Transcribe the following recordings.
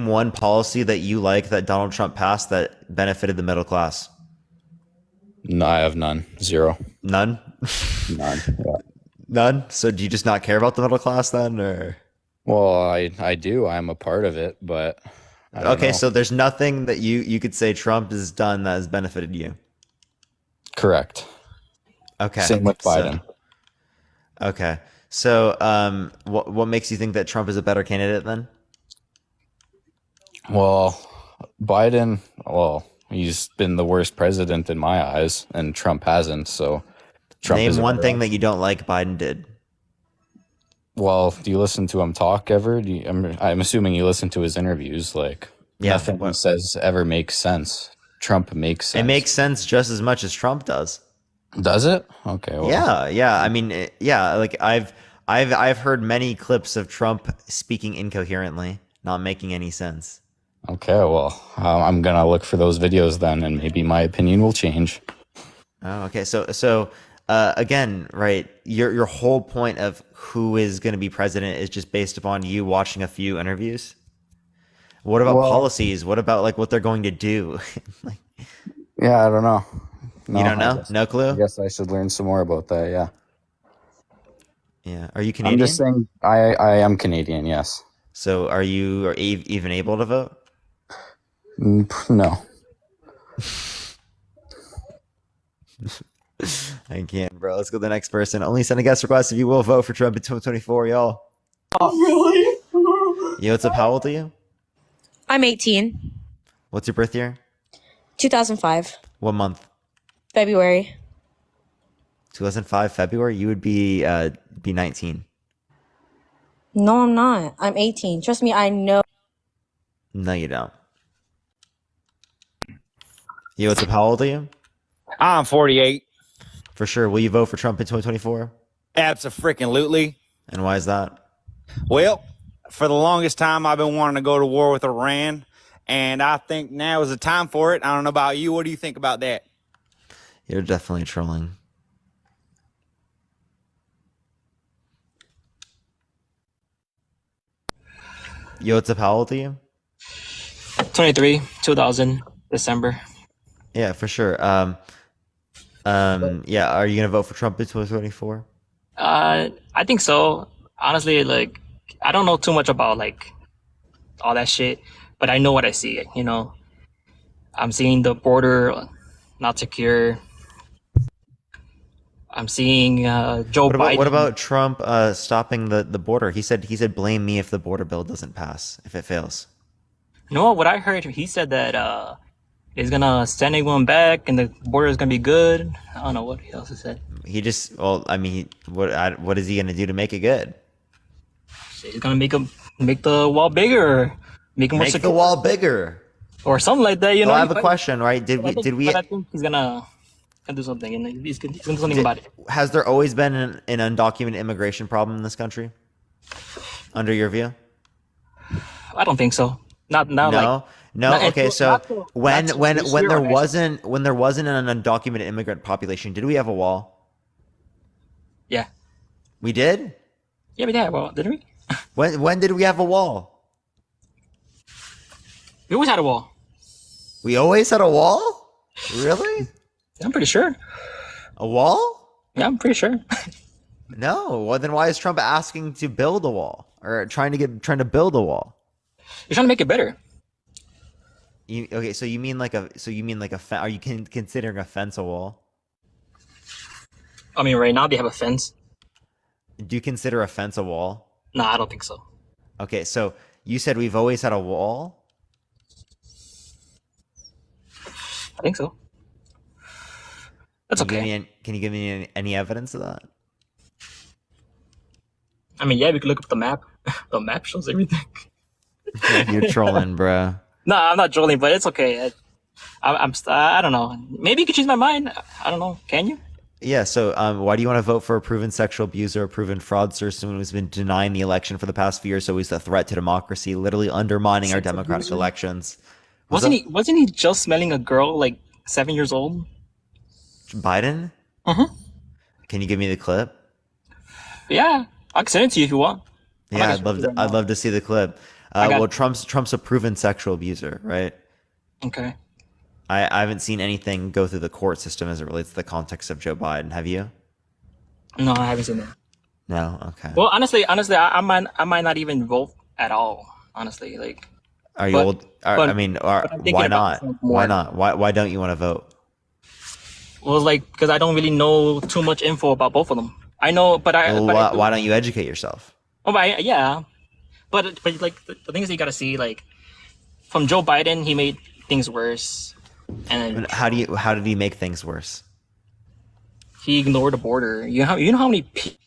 one policy that you like that Donald Trump passed that benefited the middle class? No, I have none. Zero. None. None. Yeah. None. So do you just not care about the middle class then, or? Well, I do. I'm a part of it, but I don't Okay, know. so there's nothing that you could say Trump has done that has benefited you. Correct. Okay, Same with so Biden. okay, so what makes you think that Trump is a better candidate then? Well, Biden, well, he's been the worst president in my eyes, and Trump hasn't. So Trump Name is a one better thing that option. you don't like Biden did. Well, do you listen to him talk ever? I'm assuming you listen to his interviews. Like Yeah, nothing he what? says ever makes sense. Trump makes It sense. makes sense just as much as Trump does. Does it? Okay. Well, Yeah, yeah. I mean, yeah. Like I've heard many clips of Trump speaking incoherently, not making any sense. okay. Well, I'm gonna look for those videos then, and maybe my opinion will change. Oh, okay. Again, right, your whole point of who is going to be president is just based upon you watching a few interviews. What about Well, policies? What about like what they're going to do? Like, yeah, I don't know. you No, don't know? No I clue? guess I should learn some more about that. Yeah. Yeah. Are you I'm just Canadian? saying I am Canadian, yes. So are you even able to vote? No. I can't, bro. Let's go to the next person. Only send a guest request if you will vote for Trump in 2024, y'all. Really? Yo, what's up? How old are you? I'm 18. What's your birth year? 2005. What month? February. 2005 February. You would be 19. No, I'm not. I'm 18. Trust me, I know. No, you don't. Yo, what's up? How old are you? I'm 48. For sure. Will you vote for Trump in 2024? Abso-freaking-lutely. And why is that? Well, for the longest time, I've been wanting to go to war with Iran, and I think now is the time for it. I don't know about you. What do you think about that? You're definitely trolling. Yo, what's up? How old are you? 23, 2000, December. Yeah, for sure. Yeah. Are you gonna vote for Trump in 2024? I think so. Honestly, like, I don't know too much about, like, all that shit, but I know what I see, you know? I'm seeing the border not secure. I'm seeing Joe What Biden. about Trump stopping the border? He said blame me if the border bill doesn't pass, if it fails. No, what I heard, he said that he's gonna send everyone back and the border is gonna be good. I don't know what else he said. He just well, I mean, what is he gonna do to make it good? He's gonna make the wall bigger, make it more Make the secure, wall bigger. or something like that. You Well, know. I have a question, right? But I think he's gonna do something, and he's gonna do something about it. Has there always been an undocumented immigration problem in this country? Under your view? I don't think so. Not now, like No, no. not Okay, until so not till when not till when this when year there or next. wasn't an undocumented immigrant population, did we have a wall? Yeah, We did. yeah, but yeah. Well, didn't we? When did we have a wall? We always had a wall. We always had a wall. Really? I'm pretty sure. A wall? Yeah, I'm pretty sure. No. Well, then why is Trump asking to build a wall or trying to build a wall? You're trying to make it better. Okay, so you mean like are you considering a fence a wall? I mean, right now they have a fence. Do you consider a fence a wall? Nah, I don't think so. Okay, so you said we've always had a wall. I think so. That's okay. Can you give me any evidence of that? I mean, yeah, we could look up the map. The map shows everything. You're trolling, bro. No, I'm not trolling, but it's okay. I don't know. Maybe you could change my mind. I don't know. Can you? Yeah, so why do you want to vote for a proven sexual abuser, a proven fraudster, someone who's been denying the election for the past few years, so he's a threat to democracy, literally undermining our Sex democratic abuser? elections? Wasn't he just smelling a girl like 7 years old? Biden? Mm-hmm. Can you give me the clip? Yeah, I can send it to you if you want. I'm not Yeah, gonna show you right I'd now. love to see the clip. Well, Trump's a proven sexual abuser, right? Okay. I haven't seen anything go through the court system as it relates to the context of Joe Biden. Have you? No, I haven't seen that. No. Okay. Well, honestly, I might not even vote at all. Honestly, like. Are you but- old? but- I mean, but I'm thinking why about not? Trump more. Why not? Why don't you want to vote? Well, like, because I don't really know too much info about both of them. I know, but I. Well, but I do- why don't you educate yourself? Oh, but yeah, but like the things that you gotta see, like, from Joe Biden, he made things worse, and then How did he make things worse? he ignored the border. You know how many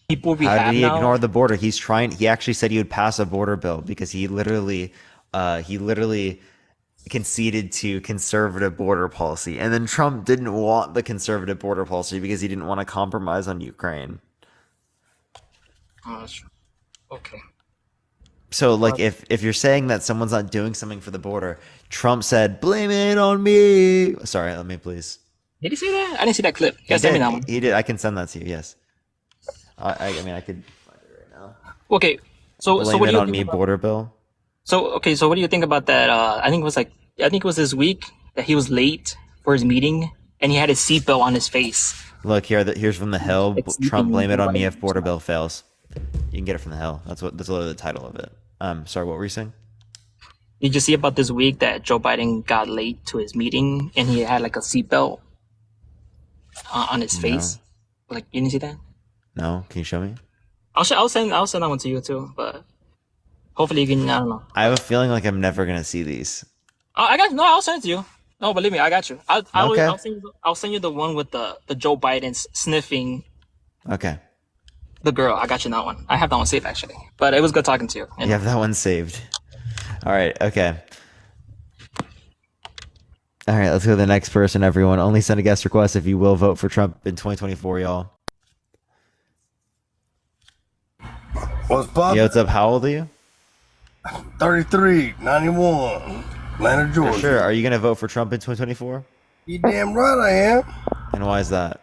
people we How have did he now. ignore the border? He actually said he would pass a border bill because he literally conceded to conservative border policy. And then Trump didn't want the conservative border policy because he didn't want to compromise on Ukraine. Oh, that's true. Okay. So like if you're saying that someone's not doing something for the border, Trump said, "Blame it on me." Sorry, let me please. Did he say that? I didn't see that clip. He Yeah, send me did. that one. He did. I can send that to you. Yes. I mean I could find it right now. Okay. So Blame what it do you on think me about, border bill. so what do you think about that? I think it was this week that he was late for his meeting and he had his seatbelt on his face. Look here. Here's from the Hill. It's Trump, blame it on me if Biden. border bill fails. You can get it from the Hill. That's literally the title of it. Sorry, what were you saying? Did you see about this week that Joe Biden got late to his meeting and he had like a seatbelt on his face? Like, you didn't see that? No, can you show me? I'll send that one to you too, but hopefully you can. I don't know. I have a feeling like I'm never gonna see these. I'll send it to you. No, believe me, I got you. Okay. I'll send you the one with the Joe Biden sniffing Okay, the girl. I got you that one. I have that one saved actually, but it was good talking to you. you have that one saved. All right. Okay. All right. Let's go to the next person. Everyone, only send a guest request if you will vote for Trump in 2024, y'all. What's poppin'? Yo, what's up? How old are you? 33, 91, Atlanta, For Georgia. sure. Are you gonna vote for Trump in 2024? You damn right I am. And why is that?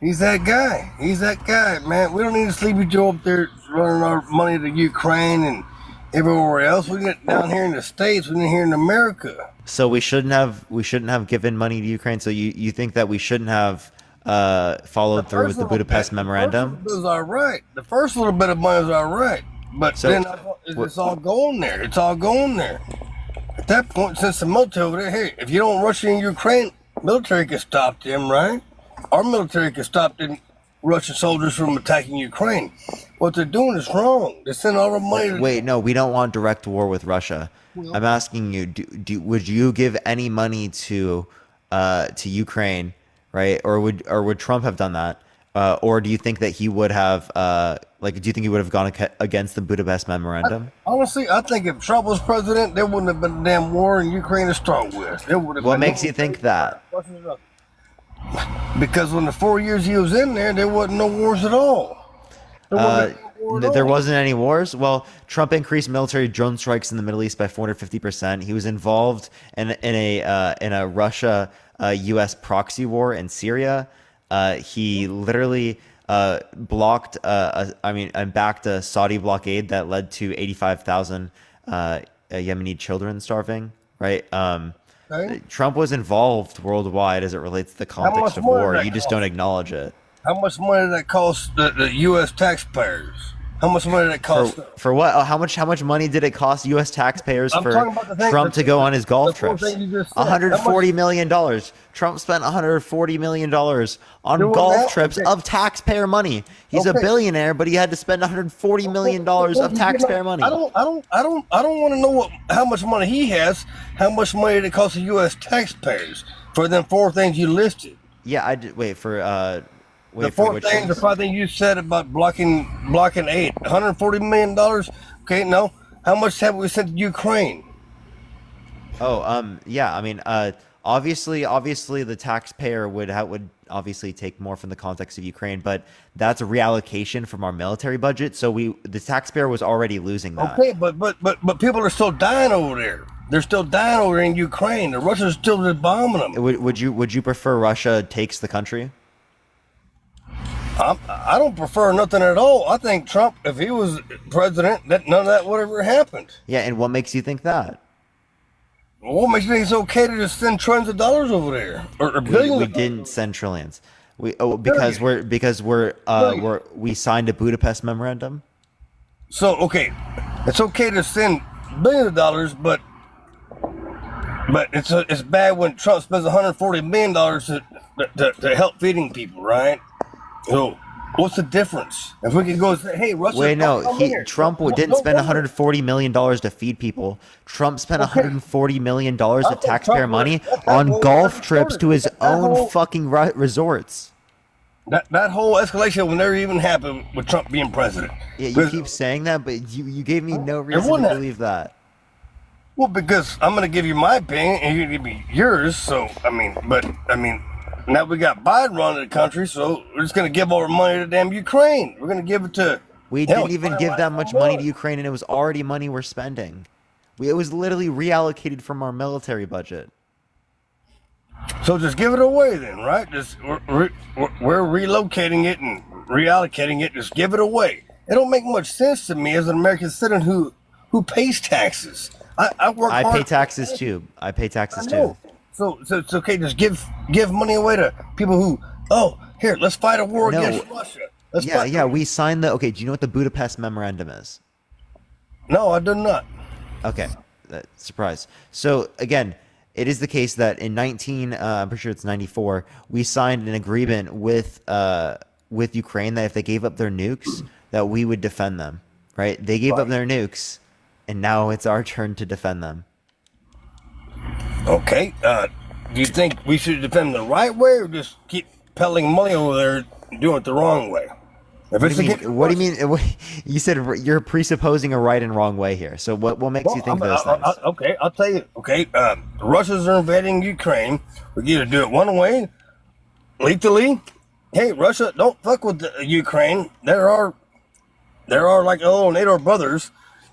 He's that guy. He's that guy, man. We don't need a Sleepy Joe up there running our money to Ukraine and everywhere else. We get down here in the States. We get here in America. So we shouldn't have given money to Ukraine. So you think that we shouldn't have followed through with the Budapest memorandum? The first little bit is all right. The first little bit of money is all right. But So- then it's all going there. It's all going there. At that point, since the military over there, hey, if you don't rush in Ukraine, military can stop them, right? Our military can stop them Russian soldiers from attacking Ukraine. What they're doing is wrong. They send all the money to Wait, no, we don't want direct war with Russia. I'm asking you, would you give any money to Ukraine, right? Or would Trump have done that? Or do you think that he would have do you think he would have gone against the Budapest memorandum? Honestly, I think if Trump was president, there wouldn't have been a damn war in Ukraine to start with. There would have What been makes you think that? Because when the 4 years he was in there wasn't no wars at all. There wasn't any war at There all. wasn't any wars. Well, Trump increased military drone strikes in the Middle East by 450%. He was involved in a Russia U.S. proxy war in Syria. He literally blocked and backed a Saudi blockade that led to 85,000 Yemeni children starving. Right. Okay. Trump was involved worldwide as it relates to the context much of more war. did that You just cost? don't acknowledge it. How much money did that cost the U.S. taxpayers? How much money did that cost them? For what? How much money did it cost U.S. taxpayers I'm for talking about the thing- Trump to go on his golf the four trips? things you just said. $140 million. Trump spent $140 million on Doing golf that? trips Okay. of taxpayer money. He's a Okay. billionaire, but he had to spend $140 million of taxpayer money. I don't want to know how much money he has. How much money did it cost the U.S. taxpayers for them four things you listed? Yeah, I did. Wait for The for four which things, the things? five things you said about blocking aid. $140 million. Okay, no. How much have we sent to Ukraine? Oh, yeah. I mean, obviously, the taxpayer would obviously take more from the context of Ukraine, but that's a reallocation from our military budget. So the taxpayer was already losing that. Okay, but people are still dying over there. They're still dying over there in Ukraine. The Russians are still just bombing them. Would you prefer Russia takes the country? I don't prefer nothing at all. I think Trump, if he was president, that none of that would ever happened. Yeah, and what makes you think that? What makes you think it's okay to just send trillions of dollars over there, or We, billions? we of didn't send trillions. Because we signed a Budapest memorandum. So okay, it's okay to send billions of dollars, but it's bad when Trump spends 140 million dollars to help feeding people, right? So what's the difference? If we could go and say, hey, Russia, Wait, no, come here. Trump didn't Don't spend come here. $140 million to feed people. Trump spent $140 million of think taxpayer Trump money was- that's on whole- golf that's trips to his that own whole- fucking resorts. That whole escalation will never even happen with Trump being president. Yeah, you Because- keep saying that, but you gave me no reason wouldn't to have. believe that. Well, because I'm going to give you my opinion and you're going to give me yours. So, now we got Biden running the country, so we're just going to give all our money to damn Ukraine. We're going to give it to. We hell, didn't even give that much money to Ukraine, and it was already money we're spending. It was literally reallocated from our military budget. So just give it away then, right? Just we're relocating it and reallocating it. Just give it away. It don't make much sense to me as an American citizen who pays taxes. I work I hard. pay taxes too. I pay taxes too. No. So it's okay. Just give money away to people who. Oh, here, let's fight a war No. against Russia. Let's Yeah, fight. yeah. We signed the. Okay, do you know what the Budapest memorandum is? No, I do not. Okay, surprise. So again, it is the case that in I'm pretty sure it's 94, we signed an agreement with Ukraine that if they gave up their nukes, that we would defend them. Right? They gave up their nukes, and now it's our turn to defend them. Okay. Do you think we should defend the right way or just keep pelling money over there and doing it the wrong way? If What it's do you against mean? What do you Russia- mean? You said you're presupposing a right and wrong way here. So what makes you think those things? Okay, I'll tell you. Okay, Russians are invading Ukraine. We either do it one way, lethally. Hey, Russia, don't fuck with the Ukraine. There are like little NATO brothers.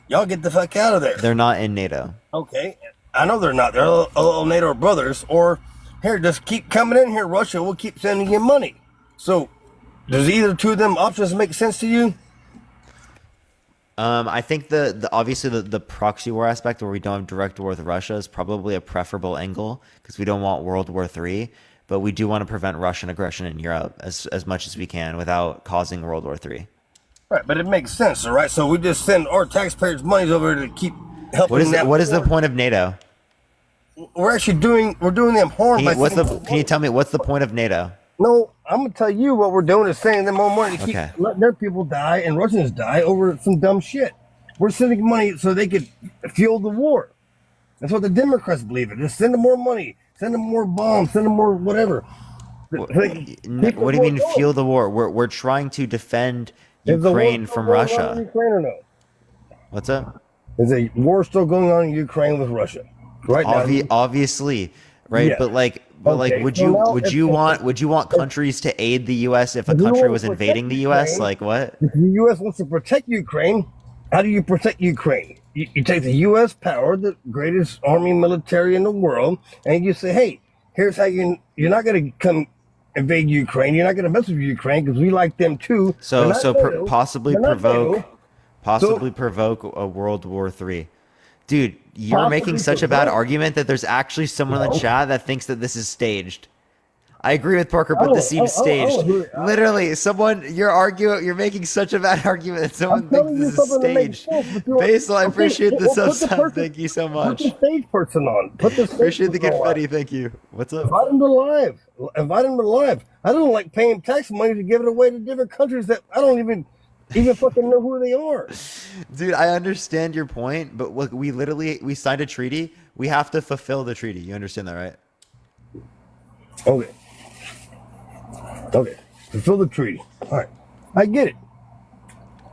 Y'all get the fuck out of there. They're not in NATO. Okay, I know they're not. They're little NATO brothers. Or here, just keep coming in here, Russia. We'll keep sending you money. So, does either two of them options make sense to you? I think the obviously the proxy war aspect where we don't have direct war with Russia is probably a preferable angle because we don't want World War III, but we do want to prevent Russian aggression in Europe as much as we can without causing World War III. Right, but it makes sense, all right? So we just send our taxpayers' money over to keep helping them. What is the point of NATO? We're doing them harm by Can you tell me what's the point of NATO? No, I'm gonna tell you what we're doing is sending them more money to keep Okay. letting their people die and Russians die over some dumb shit. We're sending money so they could fuel the war. That's what the Democrats believe in. Just send them more money, send them more bombs, send them more whatever. What do you mean fuel the war? We're trying to defend Is the war Ukraine still from going on in Russia. Ukraine or no? What's up? Is a war still going on in Ukraine with Russia right now? Obviously, right? Yeah. But Okay, would so now if- you want countries to aid the U.S. if a If you country wanna was protect invading the U.S.? Ukraine- Like what? If the U.S. wants to protect Ukraine, how do you protect Ukraine? You take the U.S. power, the greatest army military in the world, and you say, hey, here's how you're not going to come invade Ukraine. You're not going to mess with Ukraine because we like them too. So They're not NATO. possibly They're not provoke NATO. a World War III. Dude, you're making such a bad provoke- argument that there's actually someone in the chat that thinks that this is staged. I agree with Parker, but this seems staged. Literally, you're making such a bad argument that someone I'm telling thinks you this is something that makes staged. sense, but you're- Basil, I Okay, appreciate the well, put the sub. person- Thank you so Put much. the stage person on. Put the stage Appreciate the person on. confetti. Thank you. What's up? Invite them to live. Invite them to live. I don't like paying tax money to give it away to different countries that I don't even fucking know who they are. Dude, I understand your point, but look, we signed a treaty. We have to fulfill the treaty. You understand that, right? Okay. Fulfill the treaty. All right. I get it.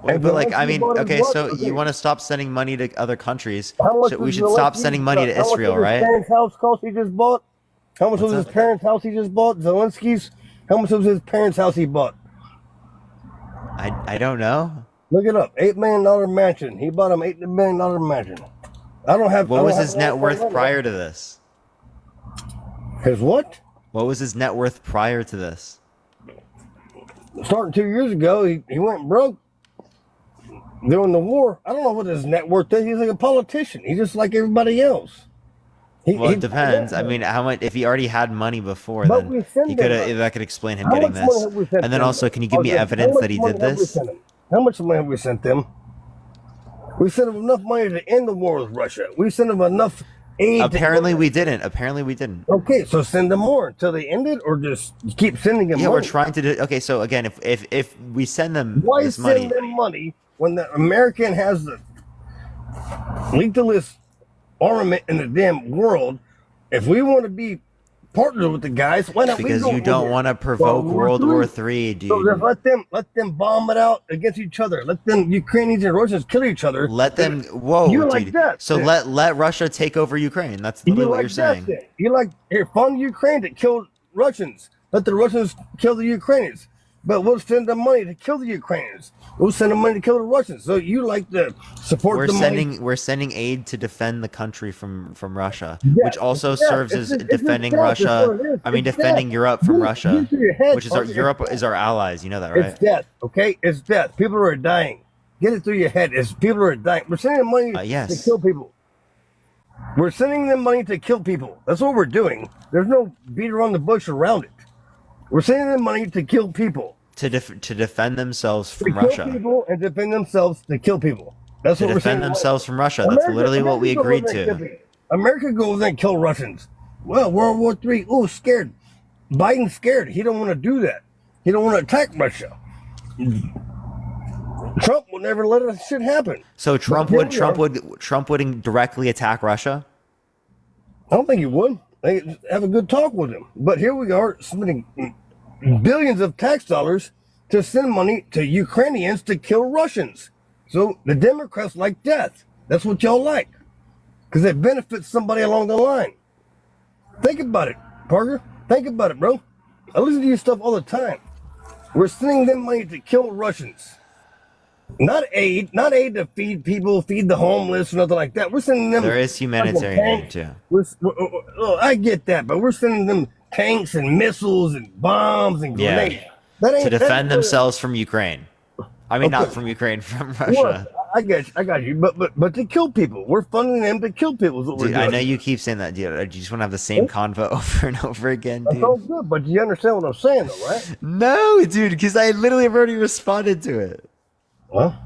And But like, Zelensky I mean, bought his okay, blood. so Okay. you want to stop sending money to other countries? How much So we was should stop Zelensky's sending money to stuff? How much Israel, was his right? parents' house cost he just bought? How much was his that? parents' house he just bought? Zelensky's? How much was his parents' house he bought? I don't know. Look it up. $8 million mansion. He bought him $8 million mansion. I don't have. What I was don't his have net that worth number. prior to this? His what? What was his net worth prior to this? starting 2 years ago, he went broke during the war. I don't know what his net worth is. He's like a politician. He's just like everybody else. Well, it depends. I mean, how much? If he already had money before, But then we send he could them- have. That could explain him How getting much money this. have we sent And then them? also, can you give me Okay, how evidence much that he money did have we this? sent them? How much money have we sent them? We sent them enough money to end the war with Russia. We sent them enough aid. Apparently, we didn't. Apparently, we didn't. Okay, so send them more until they end it, or just keep sending them Yeah, money. we're trying to do. Okay, so again, if we send them Why this send money, them money when the American has the lethalist armament in the damn world? If we want to be partners with the guys, why not? because we go you don't over want to provoke World War III, dude. So just let them bomb it out against each other. Let them Ukrainians and Russians kill each other. Let them. Whoa, You dude. like that, So then. let Russia take over Ukraine. That's You literally what like you're saying. that, then. You like here fund Ukraine to kill Russians. Let the Russians kill the Ukrainians. But we'll send them money to kill the Ukrainians. We'll send them money to kill the Russians. So you like to support We're the we're sending aid to defend the country from Russia, Yeah, which also it's death. serves It's as just- it's defending just death. That's Russia. what it is. I mean, It's defending death. Europe from Get Russia, into your head, which is our Parker. Europe is our allies. You know that, right? It's death, okay? It's death. People are dying. Get it through your head. It's people are dying. We're sending them money Yes. to kill people. We're sending them money to kill people. That's what we're doing. There's no beat around the bush around it. We're sending them money to kill people. To defend themselves To from kill Russia. people and defend themselves to kill people. That's To what we're saying. defend themselves from Russia. That's literally what we agreed to. America goes and kill Russians. Well, World War III. Oh, scared. Biden's scared. He don't want to do that. He don't want to attack Russia. Trump will never let that shit happen. So Trump here would we are. Trump would directly attack Russia. I don't think he would. They have a good talk with him. But here we are spending billions of tax dollars to send money to Ukrainians to kill Russians. So the Democrats like death. That's what y'all like. Because it benefits somebody along the line. Think about it, Parker. Think about it, bro. I listen to your stuff all the time. We're sending them money to kill Russians. Not aid to feed people, feed the homeless, or nothing like that. We're sending them. There is humanitarian aid tanks. too. I get that, but we're sending them tanks and missiles and bombs and Yeah. grenades. That ain't, To defend that's- themselves from Ukraine. I mean, not Okay. from Ukraine, from Well, Russia. I got you. But to kill people, we're funding them to kill people. Is what we're Dude, doing. I know you keep saying that, dude. You just want to have the same convo over and over again, That's dude. all good, but you understand what I'm saying, though, right? No, dude, because I literally have already responded to it. Well,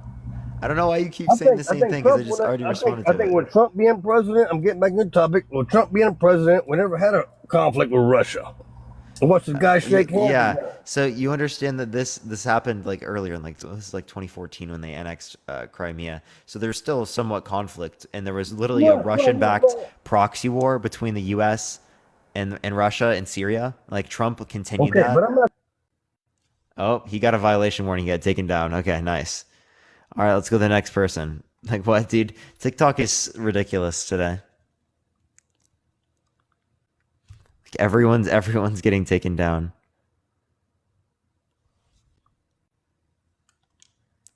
I don't know why you keep saying the same thing, because I just already responded I to think it. with Trump being president, I'm getting back to the topic. With Trump being president, we never had a conflict with Russia. I watched the guy shake hands. Yeah, so you understand that this happened like earlier in this is like 2014 when they annexed Crimea. So there's still somewhat conflict, and there was literally a Russian-backed proxy war between the U.S. and Russia and Syria. Like Trump continued Okay, that. but I'm not. Oh, he got a violation warning. He got taken down. Okay, nice. All right, let's go to the next person. Like what, dude? TikTok is ridiculous today. Like everyone's getting taken down.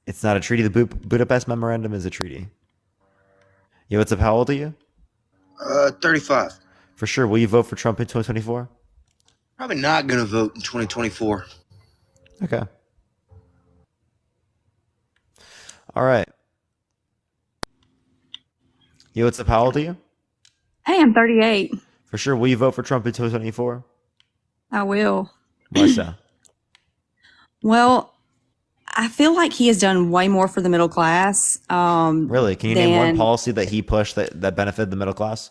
It's not a treaty. The Budapest Memorandum is a treaty. Yo, what's up? How old are you? 35. For sure. Will you vote for Trump in 2024? Probably not going to vote in 2024. Okay. All right. Yo, what's up? How old are you? Hey, I'm 38. For sure. Will you vote for Trump in 2024? I will. Why so? Well, I feel like he has done way more for the middle class. Really? Can you name one than- policy that he pushed that benefited the middle class?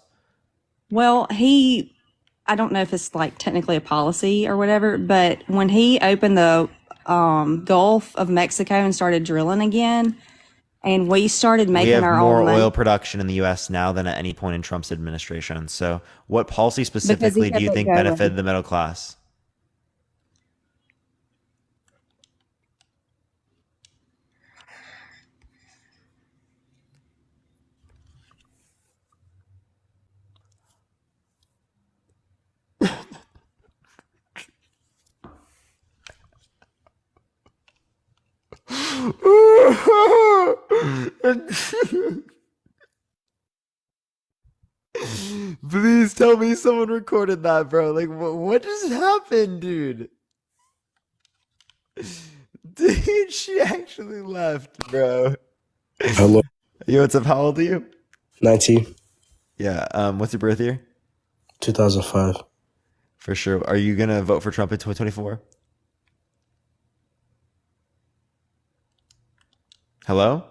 Well, I don't know if it's like technically a policy or whatever, but when he opened the Gulf of Mexico and started drilling again, and we started We making have our more own money. oil production in the U.S. now than at any point in Trump's administration. So, what policy specifically do you kept it think going. benefited the middle class? Please tell me someone recorded that, bro. Like, what just happened, dude? Dude, she actually left, bro. Hello. Yo, what's up? How old are you? 19, Yeah. What's your birth year? 2005. For sure. Are you gonna vote for Trump in 2024? Hello?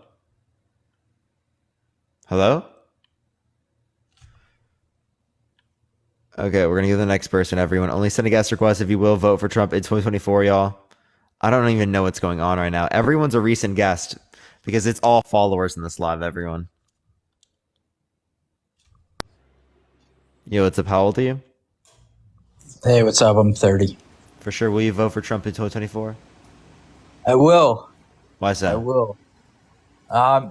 Hello? Okay, we're gonna give the next person, everyone. Only send a guest request if you will vote for Trump in 2024, y'all. I don't even know what's going on right now. Everyone's a recent guest because it's all followers in this live, everyone. Yo, what's up? How old are you? Hey, what's up? I'm 30. For sure. Will you vote for Trump in 2024? I will. Why is that? I will.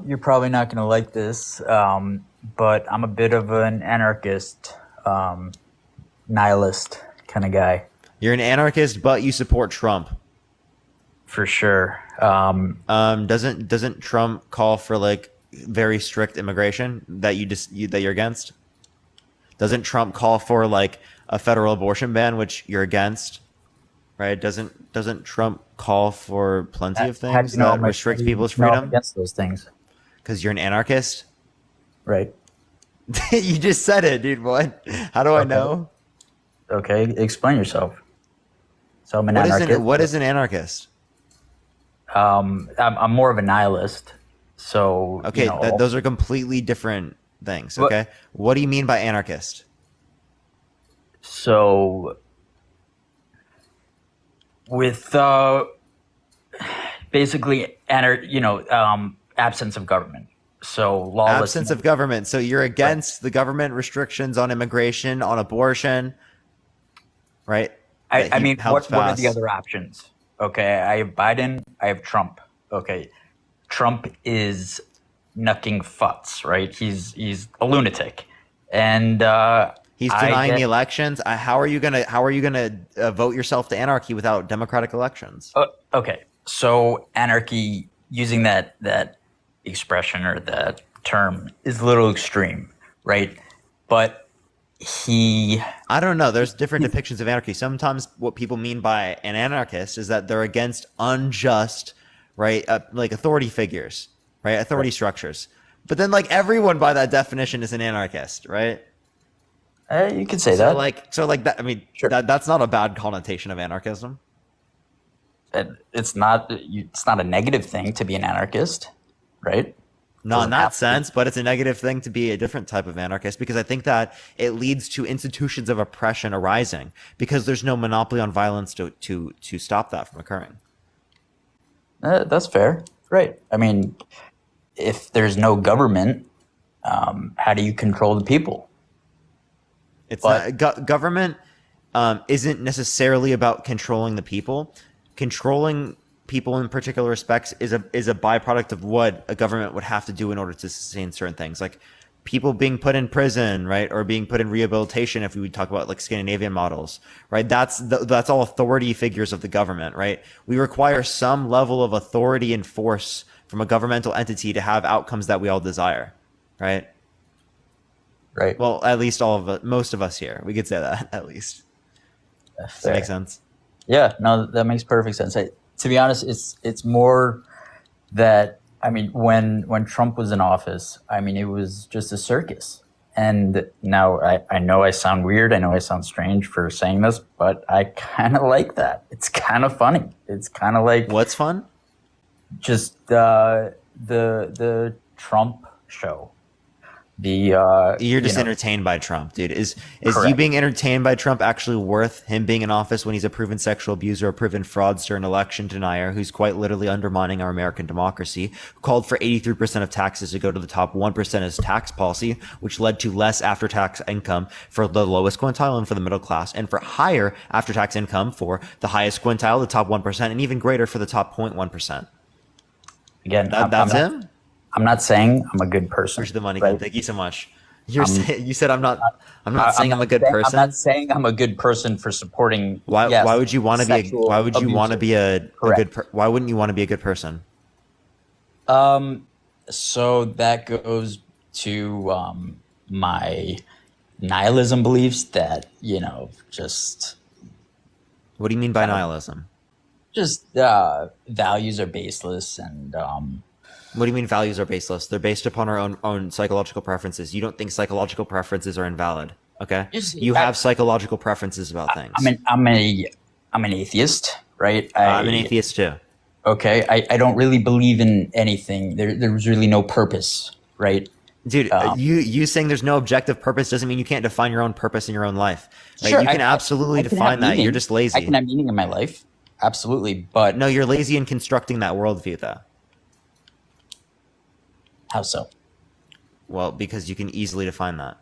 You're probably not going to like this, but I'm a bit of an anarchist, nihilist kind of guy. You're an anarchist, but you support Trump. For sure. Doesn't Trump call for like very strict immigration that that you're against? Doesn't Trump call for like a federal abortion ban, which you're against? Right? Doesn't Trump call for plenty of How do things you know that I'm restrict people's no, I'm freedom? against those things, Because you're an anarchist. right? You just said it, dude. What? How do I Okay. know? Okay, explain yourself. So I'm an What is anarchist. what is an anarchist? I'm more of a nihilist. So Okay, you know, those are completely different things. What- Okay, what do you mean by anarchist? so with basically absence of government. So lawlessness. Absence of government. So you're against the government restrictions on immigration, on abortion, right? That I he mean, helped what are the pass. other options? Okay, I have Biden, I have Trump. Okay, Trump is knucking futs, right? He's a lunatic, and He's denying the elections. How are you gonna vote yourself to anarchy without democratic elections? Okay, so anarchy, using that expression or that term, is a little extreme, right? But I don't know. There's different depictions of anarchy. Sometimes what people mean by an anarchist is that they're against unjust, right? Like authority figures, right? Authority structures. But then, like everyone by that definition is an anarchist, right? you could say that. So like that. I mean, Sure. that's not a bad connotation of anarchism. It's not a negative thing to be an anarchist, right? Not Doesn't in that have to be. sense, but it's a negative thing to be a different type of anarchist because I think that it leads to institutions of oppression arising because there's no monopoly on violence to stop that from occurring. That's fair, right? I mean, if there's no government, how do you control the people? It's But- not, government isn't necessarily about controlling the people. Controlling people in particular respects is a byproduct of what a government would have to do in order to sustain certain things, like people being put in prison, right, or being put in rehabilitation. If we would talk about like Scandinavian models, right, that's all authority figures of the government, right? We require some level of authority and force from a governmental entity to have outcomes that we all desire, right? Right. Well, at least most of us here, we could say that at least. Does that make sense? Yeah, no, that makes perfect sense. To be honest, it's more that, I mean, when Trump was in office, I mean, it was just a circus. And now I know I sound weird. I know I sound strange for saying this, but I kind of like that. It's kind of funny. It's kind of like What's fun? just the Trump show. You're just you know, entertained by Trump, dude. Is you Correct. being entertained by Trump actually worth him being in office when he's a proven sexual abuser, a proven fraudster, an election denier who's quite literally undermining our American democracy, who called for 83% of taxes to go to the top 1% as tax policy, which led to less after-tax income for the lowest quintile and for the middle class, and for higher after-tax income for the highest quintile, the top 1%, and even greater for the top 0.1%. again, That's him? I'm not saying I'm a good person. Push the money. right? Thank you so much. You said I'm not saying I'm a good I'm person. not saying I'm a good person for supporting. Why yes, would you want to be sexual why would you want to be a Correct. good why wouldn't you want to be a good person? So that goes to my nihilism beliefs that, just What do you mean by nihilism? just values are baseless, and What do you mean values are baseless? They're based upon our own psychological preferences. You don't think psychological preferences are invalid, okay? You have psychological preferences about things. I'm an atheist, right? I'm an atheist too. Okay, I don't really believe in anything. There's really no purpose, right? Dude, you saying there's no objective purpose doesn't mean you can't define your own purpose in your own life. Right? Sure, You can absolutely I can define have that. meaning. You're just lazy. I can have meaning in my life, absolutely, but No, you're lazy in constructing that worldview, though. how so? Well, because you can easily define that.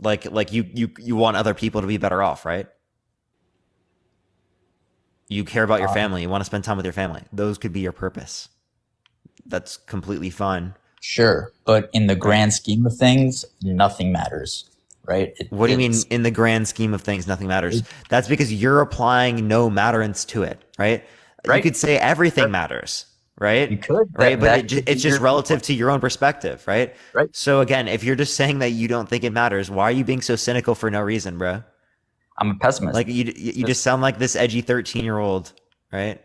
Like you want other people to be better off, right? You care about your family. You want to spend time with your family. Those could be your purpose. That's completely fine. Sure, but in the grand scheme of things, nothing matters, right? What do you mean in the grand scheme of things, nothing matters? That's because you're applying no matterance to it, right? You Right. could say everything matters, right? You could, right? that But could be it's just your relative to your own perspective, right? Right. So again, if you're just saying that you don't think it matters, why are you being so cynical for no reason, bro? I'm a pessimist. Like you just sound like this edgy 13-year-old, right?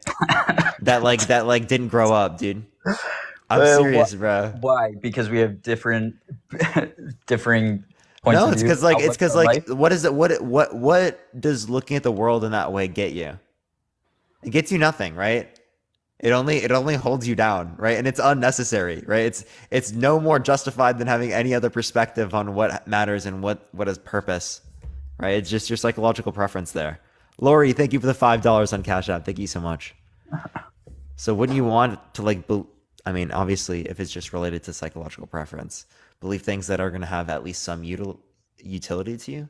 that didn't grow up, dude. I'm serious, bro. Why? Because we have differing points No, of it's view. because like what is it what does looking at the world in that way get you? It gets you nothing, right? It only holds you down, right? And it's unnecessary, right? It's no more justified than having any other perspective on what matters and what is purpose, right? It's just your psychological preference there. Lori, thank you for the $5 on Cash App. Thank you so much. So wouldn't you want to I mean, obviously, if it's just related to psychological preference, believe things that are going to have at least some utility to you?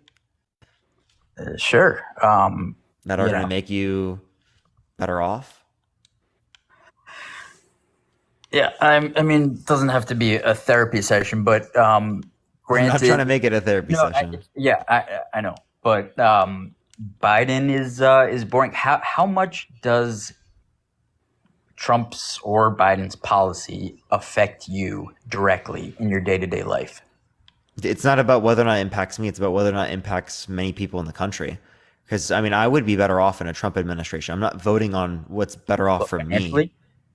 Sure. That are going to make you better off? Yeah, I mean, it doesn't have to be a therapy session, but granted, I'm not trying to make it a therapy session. I know, but Biden is boring. How much does Trump's or Biden's policy affect you directly in your day-to-day life? It's not about whether or not it impacts me. It's about whether or not it impacts many people in the country. Because, I mean, I would be better off in a Trump administration. I'm not voting on what's better off for me.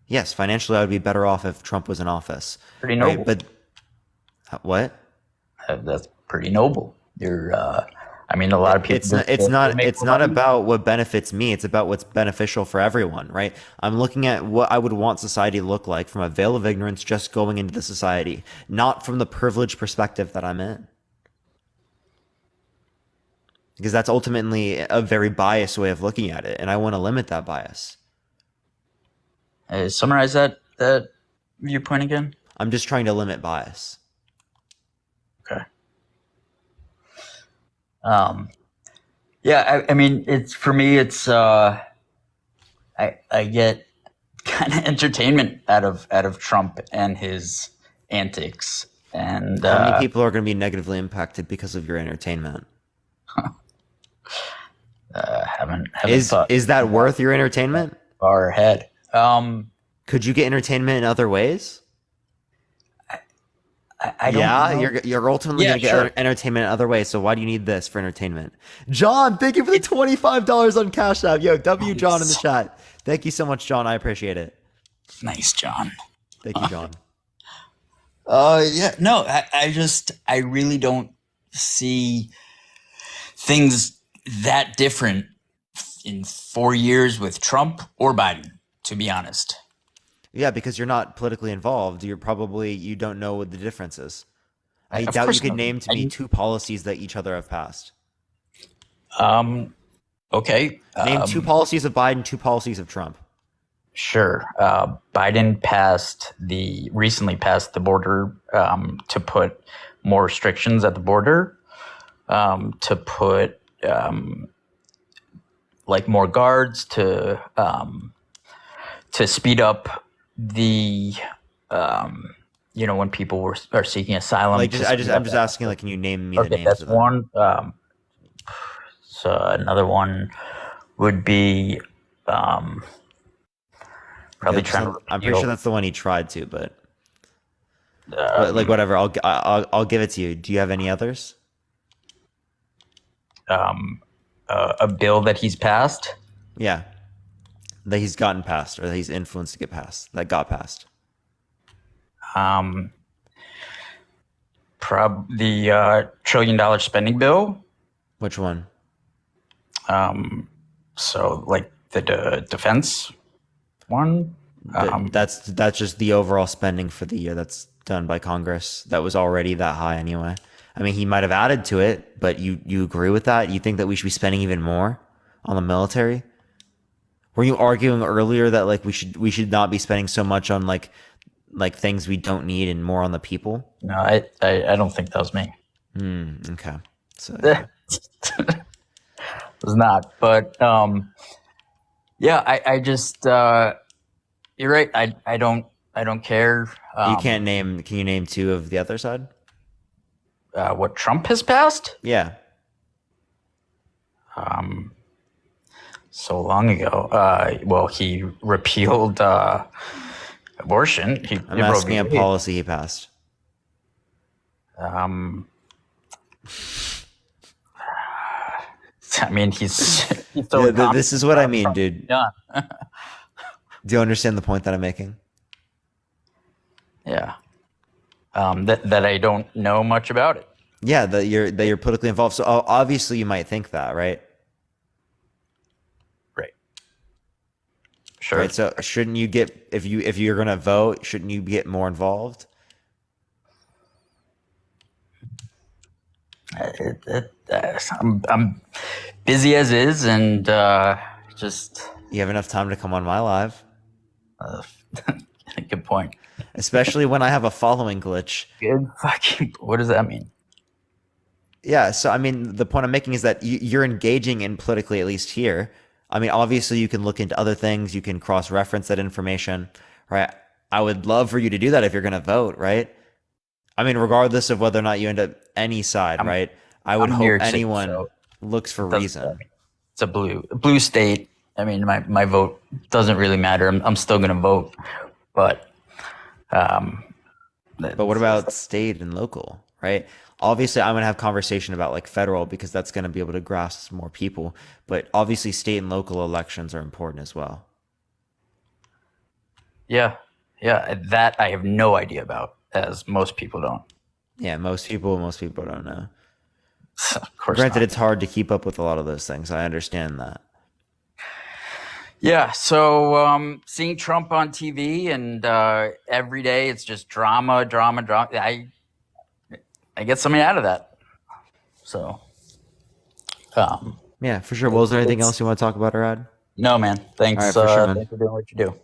Yes, financially, I would be better off if Trump was in office. Pretty noble. Right? But what? That's pretty noble. You're, I mean, a lot of people. It's not about what benefits me. It's about what's beneficial for everyone, right? I'm looking at what I would want society to look like from a veil of ignorance, just going into the society, not from the privileged perspective that I'm in. Because that's ultimately a very biased way of looking at it, and I want to limit that bias. Summarize that viewpoint again. I'm just trying to limit bias. Okay. Yeah, I mean, it's for me. It's I get kind of entertainment out of Trump and his antics, and how many people are going to be negatively impacted because of your entertainment? haven't Is that worth your entertainment? far ahead. Could you get entertainment in other ways? I don't know. You're ultimately going to get entertainment in other ways. So why do you need this for entertainment? John, thank you for the $25 on Cash App. Yo, W John in the chat. Thank you so much, John. I appreciate it. Nice, John. Thank you, John. Yeah, no, I really don't see things that different in 4 years with Trump or Biden, to be honest. Yeah, because you're not politically involved. You don't know what the difference is. I Of doubt you course could not. name to me two policies that each other have passed. Okay. Name two policies of Biden, two policies of Trump. Sure. Biden recently passed the border to put more restrictions at the border, to put like more guards to speed up the when people are seeking asylum. I'm just asking, like, can you name me the names That's of them? one. So another one would be probably trying to. I'm pretty sure that's the one he tried to, but like whatever. I'll give it to you. Do you have any others? a bill that he's passed. Yeah, that he's gotten passed or that he's influenced to get passed. That got passed. The $1 trillion spending bill. Which one? So like the defense one. That's just the overall spending for the year that's done by Congress. That was already that high anyway. I mean, he might have added to it, but you agree with that? You think that we should be spending even more on the military? Were you arguing earlier that like we should not be spending so much on like things we don't need and more on the people? No, I don't think that was me. Okay. So It was not, but yeah, I just you're right. I don't care. can you name two of the other side? What Trump has passed Yeah. so long ago. Well, he repealed abortion. I'm asking a policy he passed. I mean, he's so This is what I mean, dude. done. Do you understand the point that I'm making? Yeah. That I don't know much about it. Yeah, that you're politically involved. So obviously you might think that, right? Right. Sure. Right. So shouldn't you get if you're gonna vote, shouldn't you get more involved? I'm busy as is, and just You have enough time to come on my live, good point. especially when I have a following glitch. Good fucking. What does that mean? Yeah. So I mean, the point I'm making is that you're engaging in politically, at least here. I mean, obviously you can look into other things. You can cross-reference that information, right? I would love for you to do that if you're gonna vote, right? I mean, regardless of whether or not you end up any side, right? I would I'm hope New York City, anyone so looks for doesn't reason. matter. It's a blue state. I mean, my vote doesn't really matter. I'm still gonna vote, but But what about state and local, right? Obviously, I'm going to have conversation about like federal because that's going to be able to grasp more people. But obviously, state and local elections are important as well. yeah, that I have no idea about, as most people don't. Yeah, most people don't know. Of course Granted, not. it's hard to keep up with a lot of those things. I understand that. Yeah, so seeing Trump on TV and every day it's just drama. I get something out of that. So, Yeah, for sure. Well, is there anything else you want to talk about, Arad? no, man. Thanks. All right, for sure, man. Thanks for doing what you do.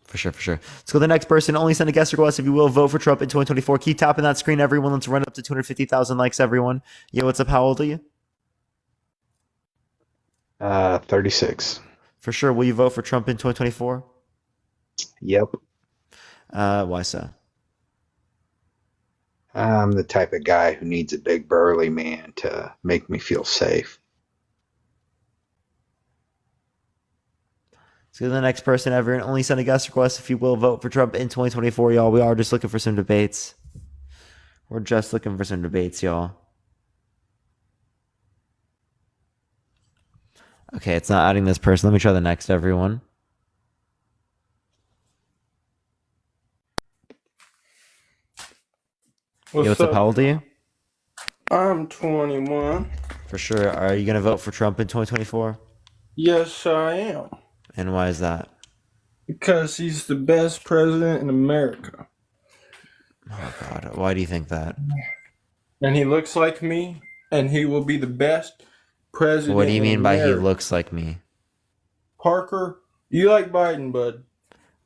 For sure. Let's go to the next person. Only send a guest request if you will. Vote for Trump in 2024. Keep tapping that screen, everyone. Let's run up to 250,000 likes, everyone. Yo, what's up? How old are you? 36. For sure. Will you vote for Trump in 2024? Yep. Why so? I'm the type of guy who needs a big burly man to make me feel safe. Let's go to the next person, ever. And only send a guest request if you will. Vote for Trump in 2024, y'all. We are just looking for some debates. We're just looking for some debates, y'all. Okay, it's not adding this person. Let me try the next, everyone. Yo, what's up? How old are you? I'm 21. For sure. Are you going to vote for Trump in 2024? Yes, I am. And why is that? Because he's the best president in America. Oh, God. Why do you think that? And he looks like me, and he will be the best president. What do you mean in by he America. looks like me? Parker, you like Biden, bud.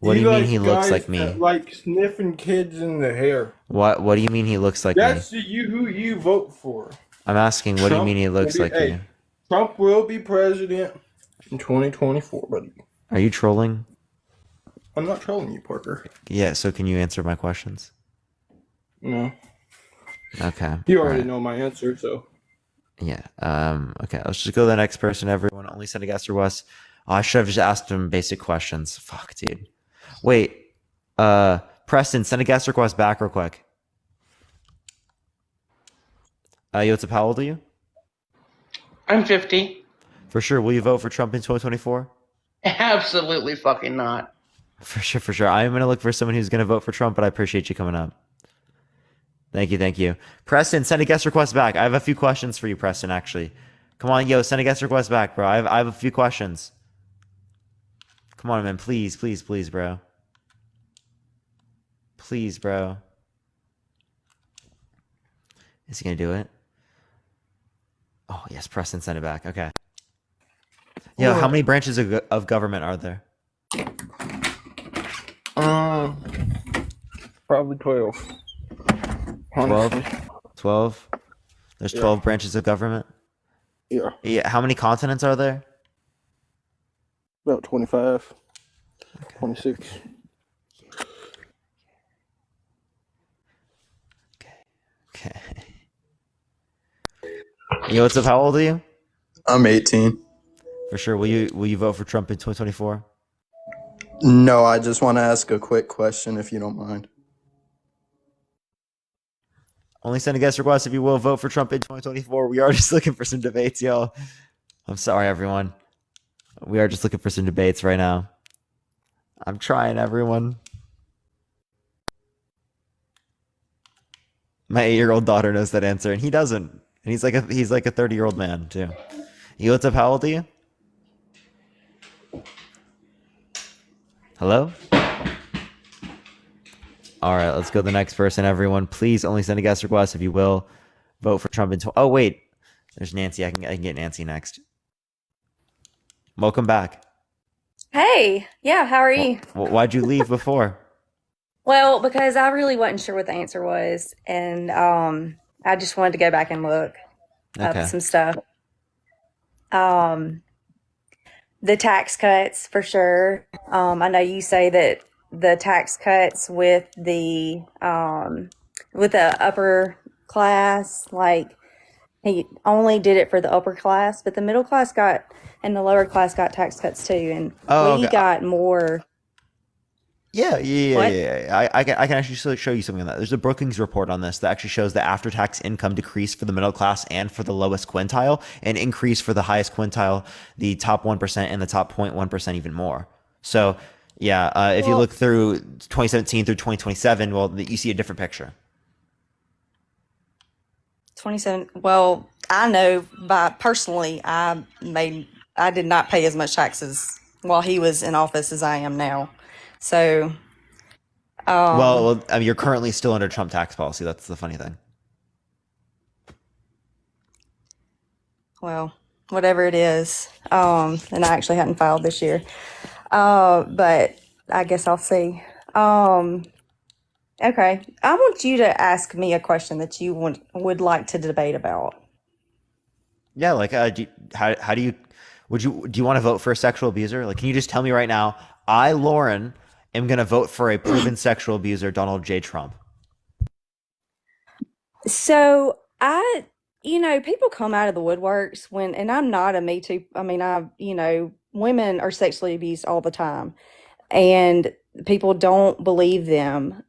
What do you mean he looks guys like me? that like sniffing kids in the hair. What do you mean he looks like me? That's who you vote for. I'm asking, what do you Trump mean he looks will like be- me? hey, Trump will be president in 2024, buddy. Are you trolling? I'm not trolling you, Parker. Yeah, so can you answer my questions? No. Okay. You already alright. know my answer, so. Yeah. Okay. Let's just go to the next person. Everyone only send a guest request. Oh, I should have just asked him basic questions. Fuck, dude. Wait. Preston, send a guest request back real quick. Yo, what's up? How old are you? I'm 50. For sure. Will you vote for Trump in 2024? Absolutely fucking not. For sure, for sure. I am going to look for someone who's going to vote for Trump, but I appreciate you coming up. Thank you, thank you. Preston, send a guest request back. I have a few questions for you, Preston, actually. Come on, yo, send a guest request back, bro. I have a few questions. Come on, man. Please, please, please, bro. Please, bro. Is he going to do it? Oh, yes, Preston, send it back. Okay. Yo, how many branches of government are there? Probably 12. 12? 12? There's 12 branches of government? Yeah. Yeah. How many continents are there? About 25. 26. Okay. Yo, what's up? How old are you? I'm 18. For sure. Will you vote for Trump in 2024? No, I just want to ask a quick question if you don't mind. Only send a guest request if you will vote for Trump in 2024. We are just looking for some debates, yo. I'm sorry, everyone. We are just looking for some debates right now. I'm trying, everyone. My 8-year-old daughter knows that answer, and he doesn't. And he's like a 30-year-old man too. You, what's up? How old are you? Hello? All right, let's go to the next person, everyone. Please only send a guest request if you will vote for Trump in oh, wait. There's Nancy. I can get Nancy next. Welcome back. Hey, yeah, how are you? Why'd you leave before? Well, because I really wasn't sure what the answer was, and I just wanted to go back and look Okay. up some stuff. The tax cuts for sure. I know you say that the tax cuts with the upper class, like he only did it for the upper class, but the middle class got and the lower class got tax cuts too, and Oh, we okay. got more. Yeah. What? I can actually show you something on that. There's a Brookings report on this that actually shows that after-tax income decreased for the middle class and for the lowest quintile, and increased for the highest quintile, the top 1% and the top 0.1% even more. So, yeah, if you Well- look through 2017 through 2027, well, you see a different picture. 27. Well, I know personally, I did not pay as much taxes while he was in office as I am now. So, Well, I mean, you're currently still under Trump tax policy. That's the funny thing. well, whatever it is. And I actually hadn't filed this year. But I guess I'll see. Okay. I want you to ask me a question that you would like to debate about. Yeah, like, do you want to vote for a sexual abuser? Like, can you just tell me right now, I, Lauren, am going to vote for a proven sexual abuser, Donald J. Trump. So people come out of the woodworks and I'm not a Me Too. I mean, women are sexually abused all the time and people don't believe them.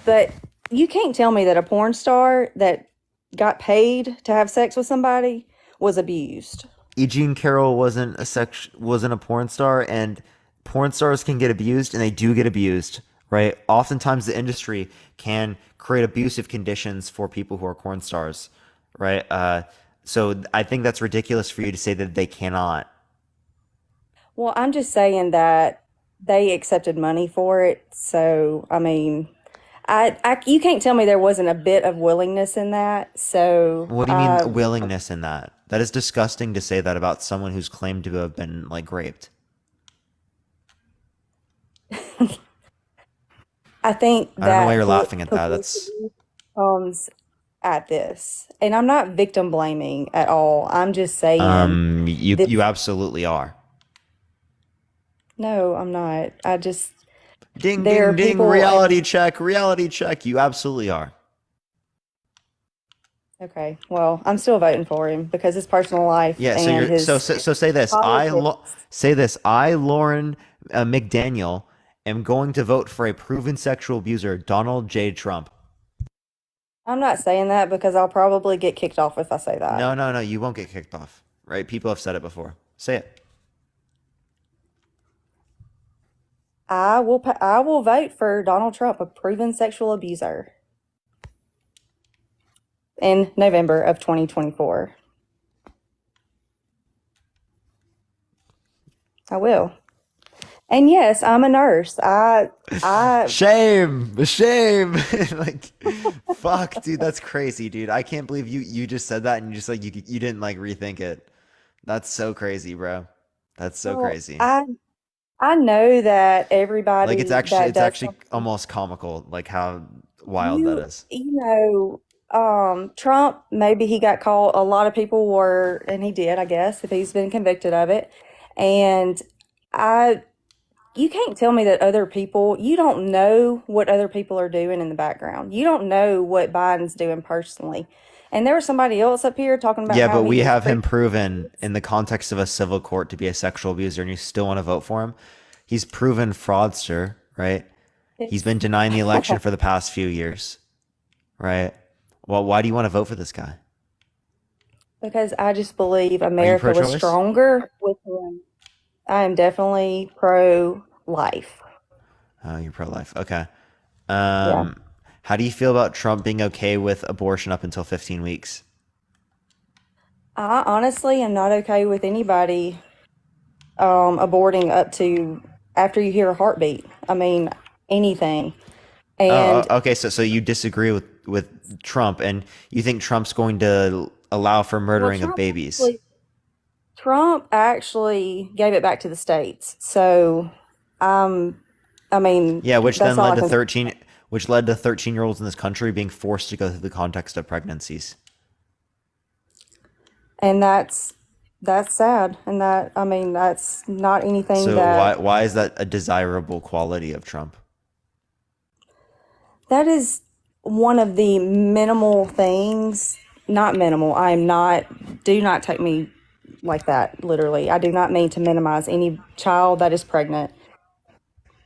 But you can't tell me that a porn star that got paid to have sex with somebody was abused. E. Jean Carroll wasn't a porn star, and porn stars can get abused, and they do get abused, right? Oftentimes the industry can create abusive conditions for people who are porn stars, right? So I think that's ridiculous for you to say that they cannot. Well, I'm just saying that they accepted money for it. So, I mean, you can't tell me there wasn't a bit of willingness in that. So, What do you mean willingness in that? That is disgusting to say that about someone who's claimed to have been like raped. I think I don't know why that you're laughing at that. That's publicity comes at this, and I'm not victim blaming at all. I'm just saying, you absolutely are. no, I'm not. I just Ding there are ding ding, people reality check, reality check. You absolutely are. Okay, well, I'm still voting for him because his personal life Yeah, so and you're his so say this. politics. Say this. I, Lauren McDaniel, am going to vote for a proven sexual abuser, Donald J. Trump. I'm not saying that because I'll probably get kicked off if I say that. No, you won't get kicked off. Right? People have said it before. Say it. I will vote for Donald Trump, a proven sexual abuser, in November of 2024. I will. And yes, I'm a nurse. Shame. Like, fuck, dude, that's crazy, dude. I can't believe you just said that and you just like you didn't like rethink it. That's so crazy, bro. That's so well, crazy. I know that everybody Like it's that does actually something, almost comical, like how wild that is. Trump, maybe he got caught. A lot of people were, and he did, I guess, if he's been convicted of it. And you can't tell me that you don't know what other people are doing in the background. You don't know what Biden's doing personally. And there was somebody else up here talking about Yeah, how but we he was have him pregnant. proven in the context of a civil court to be a sexual abuser, and you still want to vote for him. He's proven fraudster, right? He's been denying the election for the past few years, right? Well, why do you want to vote for this guy? Because I just believe Are you America was pro-choice? stronger with him. I am definitely pro-life. Oh, you're pro-life. Okay. Yeah. How do you feel about Trump being okay with abortion up until 15 weeks? I honestly am not okay with anybody aborting up to after you hear a heartbeat. I mean, anything. And Okay. So you disagree with Trump, and you think Trump's going to allow for well, murdering of babies? Trump actually gave it back to the states. So, I mean, Yeah, which that's then all I led to can. 13-year-olds in this country being forced to go through the context of pregnancies. And that's sad. And that's not anything So that why is that a desirable quality of Trump? that is one of the minimal things. Not minimal. Do not take me like that, literally. I do not mean to minimize any child that is pregnant,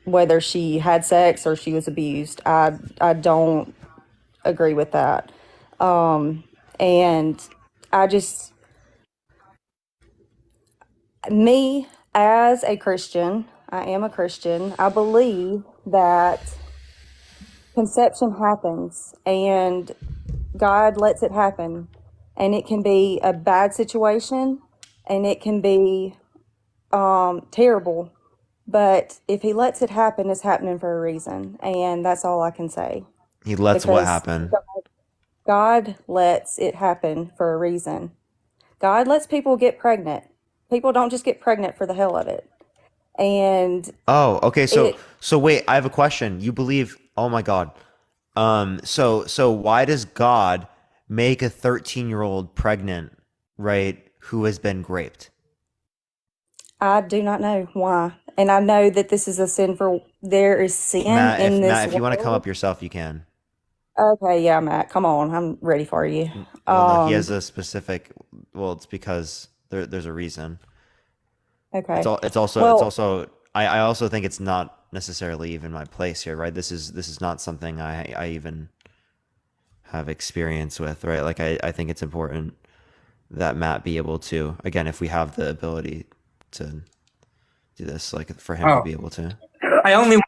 whether she had sex or she was abused. I don't agree with that. And I just, me as a Christian, I am a Christian. I believe that conception happens and God lets it happen. And it can be a bad situation and it can be terrible. But if he lets it happen, it's happening for a reason. And that's all I can say. He lets what Because happen? God lets it happen for a reason. God lets people get pregnant. People don't just get pregnant for the hell of it. And Oh, okay. it, So wait, I have a question. You believe? Oh my God. So why does God make a 13-year-old pregnant, right, who has been raped? I do not know why. And I know that this is a there is sin Matt, in this if you want to come world. up yourself, you can. Okay, yeah, Matt, come on. I'm ready for you. Well, no, he has a specific. Well, it's because there's a reason. Okay. It's also. I also think it's not necessarily even my place here, right? This is not something I even have experience with, right? Like I think it's important that Matt be able to, again, if we have the ability to do this, like for him to be able to. I only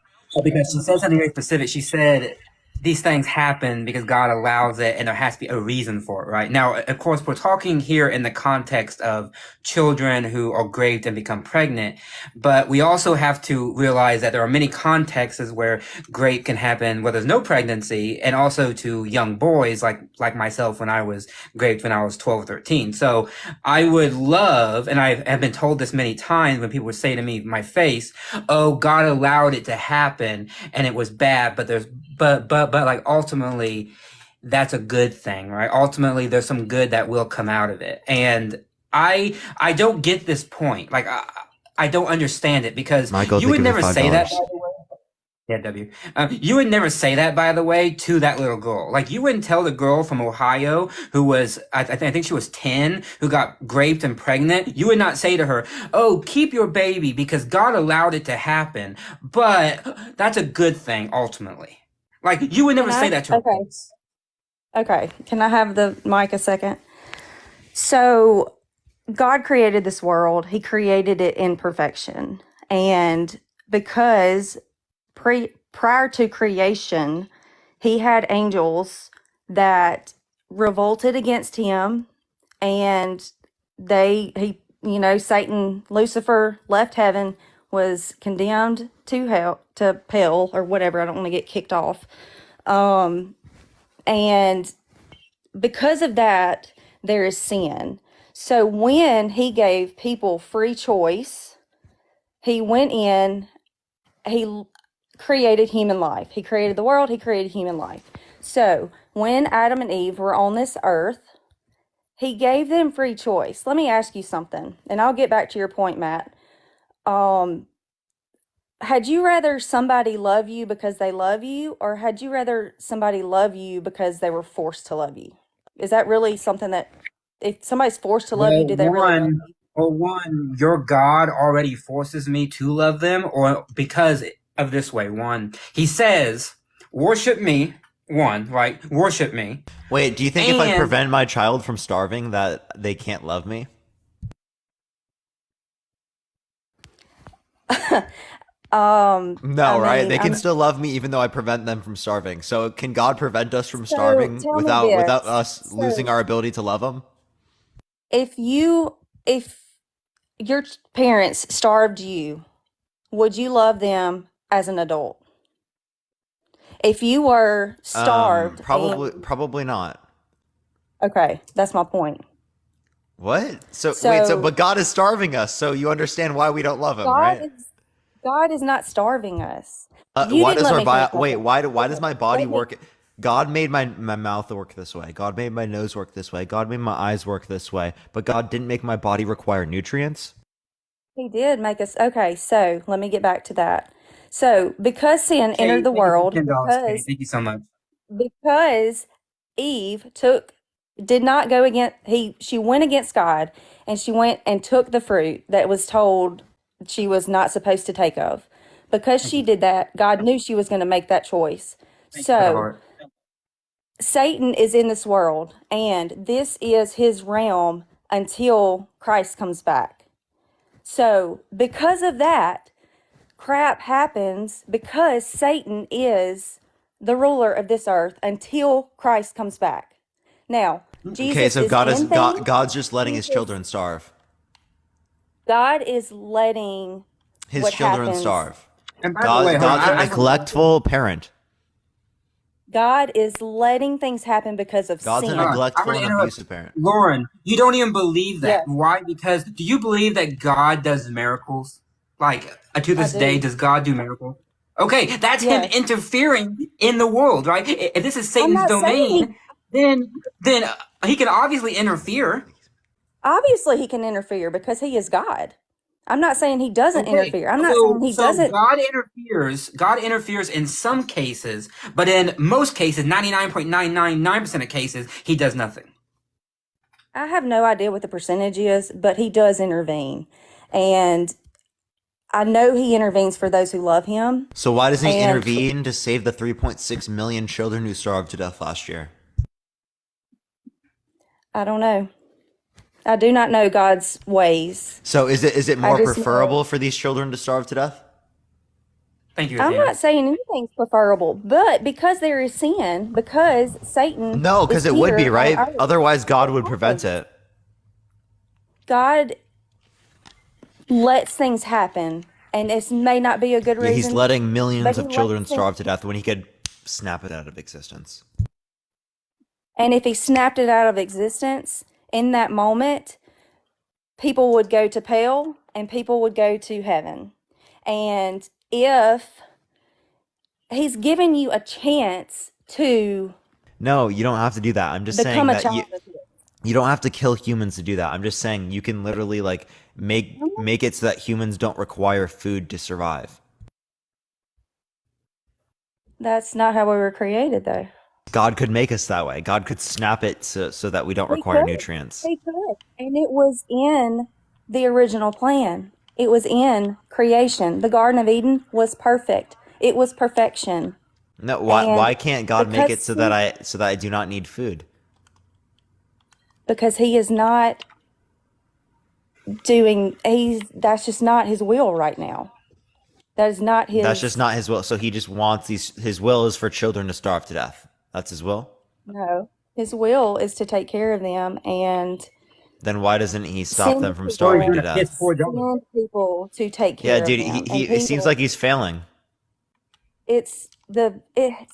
because she said something very specific. She said these things happen because God allows it and there has to be a reason for it, right? Now, of course, we're talking here in the context of children who are raped and become pregnant, but we also have to realize that there are many contexts where rape can happen where there's no pregnancy, and also to young boys like myself when I was raped when I was 12 or 13. So I would love, and I have been told this many times when people would say to me, my face, oh, God allowed it to happen and it was bad, but like ultimately that's a good thing, right? Ultimately there's some good that will come out of it. And I don't get this point. Like I don't understand it because Michael, you would think of never the say that, $5. by the way. Yeah, W. You would never say that, by the way, to that little girl. Like, you wouldn't tell the girl from Ohio who was, I think she was 10, who got raped and pregnant. You would not say to her, oh, keep your baby because God allowed it to happen. But that's a good thing, ultimately. Like, you would never say that to her. Okay. Can I have the mic a second? So God created this world, He created it in perfection. And because prior to creation, He had angels that revolted against Him, and Satan, Lucifer left heaven, was condemned to hell, to hell or whatever. I don't want to get kicked off. And because of that, there is sin. So when He gave people free choice, He went in, He created human life. He created the world, He created human life. So when Adam and Eve were on this earth, He gave them free choice. Let me ask you something, and I'll get back to your point, Matt. Had you rather somebody love you because they love you, or had you rather somebody love you because they were forced to love you? Is that really something that, if somebody's forced to love you, do they really love you? One, your God already forces me to love them, or because of this way. One, He says, worship me. One, right? Worship me. Wait, do you think if I prevent my child from starving that they can't love me? No, right? They can still love me even though I prevent them from starving. So can God prevent us from starving tell me without this. us losing our ability to love Him? If your parents starved you, would you love them as an adult? If you were starved, Probably not. okay, that's my point. What? But God is starving us, so you understand why we don't love Him, right? God is not starving us. Why does why does my body work? God made my mouth work this way. God made my nose work this way. God made my eyes work this way. But God didn't make my body require nutrients. He did make us. Okay, so let me get back to that. So because sin entered the world, Thank you so much. because Eve did not go against, she went against God, and she went and took the fruit that was told she was not supposed to take of. Because she did that, God knew she was going to make that choice. So Satan is in this world, and this is his realm until Christ comes back. So because of that, crap happens because Satan is the ruler of this earth until Christ comes back. Now, Jesus Okay, so is God's just letting His children starve. God is letting His what children happens. starve. And by the way, God's a neglectful parent. God is letting things happen because of God's a sin. neglectful and abusive parent. Lauren, you don't even believe that. Yes. Why? Because do you believe that God does miracles? Like, to this day, does God do miracles? Okay, that's Him interfering in the world, right? If this is Satan's not domain, then He can obviously interfere. Obviously, He can interfere because He is God. I'm not saying He doesn't interfere. I'm not saying He so doesn't. God interferes in some cases, but in most cases, 99.999% of cases, He does nothing. I have no idea what the percentage is, but He does intervene. And I know He intervenes for those who love Him. So why doesn't He intervene to save the 3.6 million children who starved to death last year? I don't know. I do not know God's ways. So is it more just know- preferable for these children to starve to death? Thank you. I'm Athena. not saying anything's preferable, but because there is sin, because Satan. No, because is it would be, here right? on earth, Otherwise, God would prevent it. God lets things happen, and it may not be a good Yeah, reason. He's letting millions but of He children lets things- starve to death when He could snap it out of existence. And if He snapped it out of existence in that moment, people would go to hell and people would go to heaven. And if He's given you a chance to No, you don't have to do that. I'm just saying become a that child of His. you don't have to kill humans to do that. I'm just saying you can literally like make it so that humans don't require food to survive. That's not how we were created, though. God could make us that way. God could snap it so that we don't He require could. nutrients. He could. And it was in the original plan. It was in creation. The Garden of Eden was perfect. It was perfection. No, why can't God make it because so that I do not need food? Because He is not that's just not his will right now. That is not his. That's just not his will. So he just wants his will is for children to starve to death. That's his will? No, his will is to take care of them and Then why doesn't he stop send them from people, starving to death? send people to take care Yeah, of dude, them. And it seems people, like he's failing. it's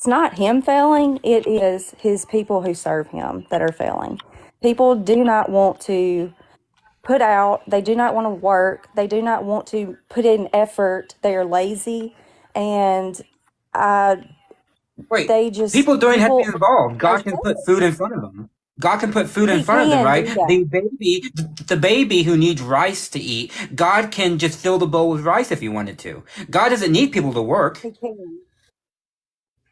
not him failing. It is his people who serve him that are failing. People do not want to put out. They do not want to work. They do not want to put in effort. They are lazy, and Wait, they just people don't have to be people involved. are God can put food in front of them. God can put food in He front of them, can right? do that. The baby who needs rice to eat, God can just fill the bowl with rice if he wanted to. God doesn't need people to work. He can.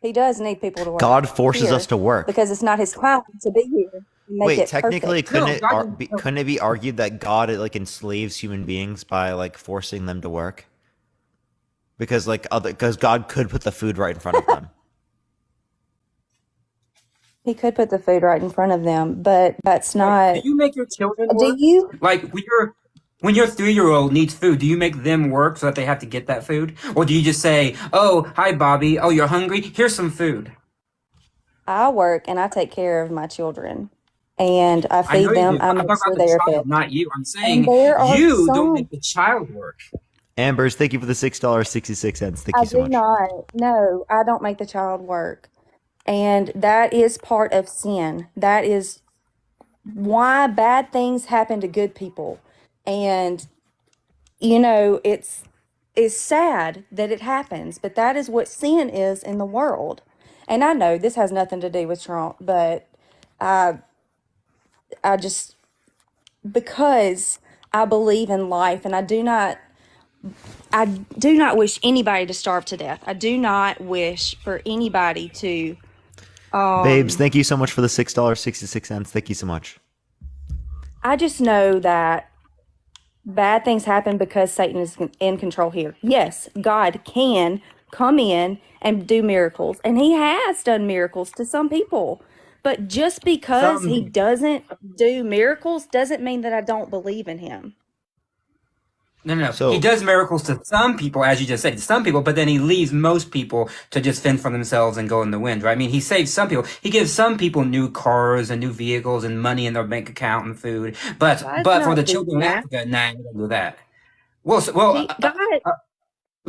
He does need people to work God forces here us to work. because it's not his time to be here and make Wait, it technically, perfect. couldn't it be argued that God like enslaves human beings by like forcing them to work? Because God could put the food right in front of them. He could put the food right in front of them, but that's not. Do you make your children Do work? you? Like when your 3-year-old needs food, do you make them work so that they have to get that food? Or do you just say, "Oh, hi Bobby. Oh, you're hungry? Here's some food." I work and I take care of my children, and I I know feed you them. do. I I'm make talking sure about they the are child, fed. not you. I'm And saying there are you don't some. make the child work. Ambers, thank you for the $6.66. Thank I you so do much. not. No, I don't make the child work, and that is part of sin. That is why bad things happen to good people, and it's sad that it happens, but that is what sin is in the world. And I know this has nothing to do with Trump, but I just, because I believe in life, and I do not wish anybody to starve to death. I do not wish for anybody to Babes, thank you so much for the $6.66. Thank you so much. I just know that bad things happen because Satan is in control here. Yes, God can come in and do miracles, and he has done miracles to some people. But just because he doesn't do miracles doesn't mean that I don't believe in him. No. So He does miracles to some people, as you just said, to some people, but then he leaves most people to just fend for themselves and go in the wind, right? I mean, he saves some people. He gives some people new cars and new vehicles and money in their bank account and food. But God's for the not doing children in that. Africa, nah, he doesn't do that. God,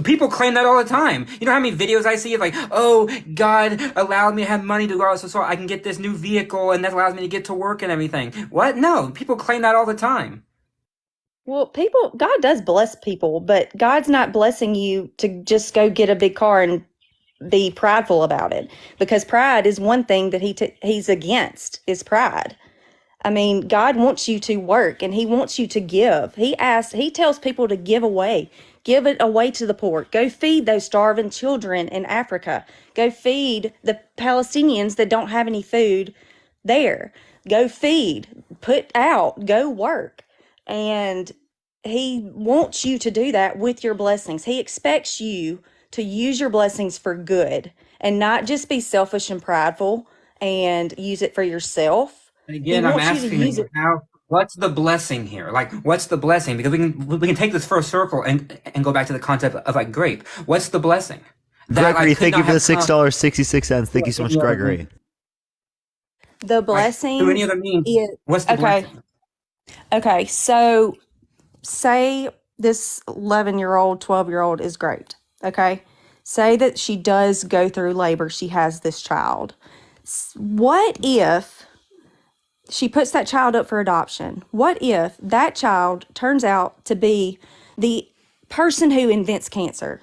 People claim that all the time. You know how many videos I see of like, oh, God allowed me to have money to go out so I can get this new vehicle and that allows me to get to work and everything. What? No, people claim that all the time. well, God does bless people, but God's not blessing you to just go get a big car and be prideful about it, because pride is one thing that he's against, is pride. I mean, God wants you to work and he wants you to give. He tells people to give away. Give it away to the poor. Go feed those starving children in Africa. Go feed the Palestinians that don't have any food there. Go feed, put out, go work. And he wants you to do that with your blessings. He expects you to use your blessings for good and not just be selfish and prideful and use it for yourself. And He again, I'm wants you to asking use you, it. what's the blessing here? Like, what's the blessing? Because we can take this first circle and go back to the concept of like grape. What's the blessing? Gregory, could thank you not for the have come $6.66. Thank you so much, through any other Gregory. means. The Like, blessing through any other means, is what's the okay. blessing? Okay, so say this 11-year-old, 12-year-old is great. Okay, say that she does go through labor. She has this child. What if she puts that child up for adoption? What if that child turns out to be the person who invents cancer?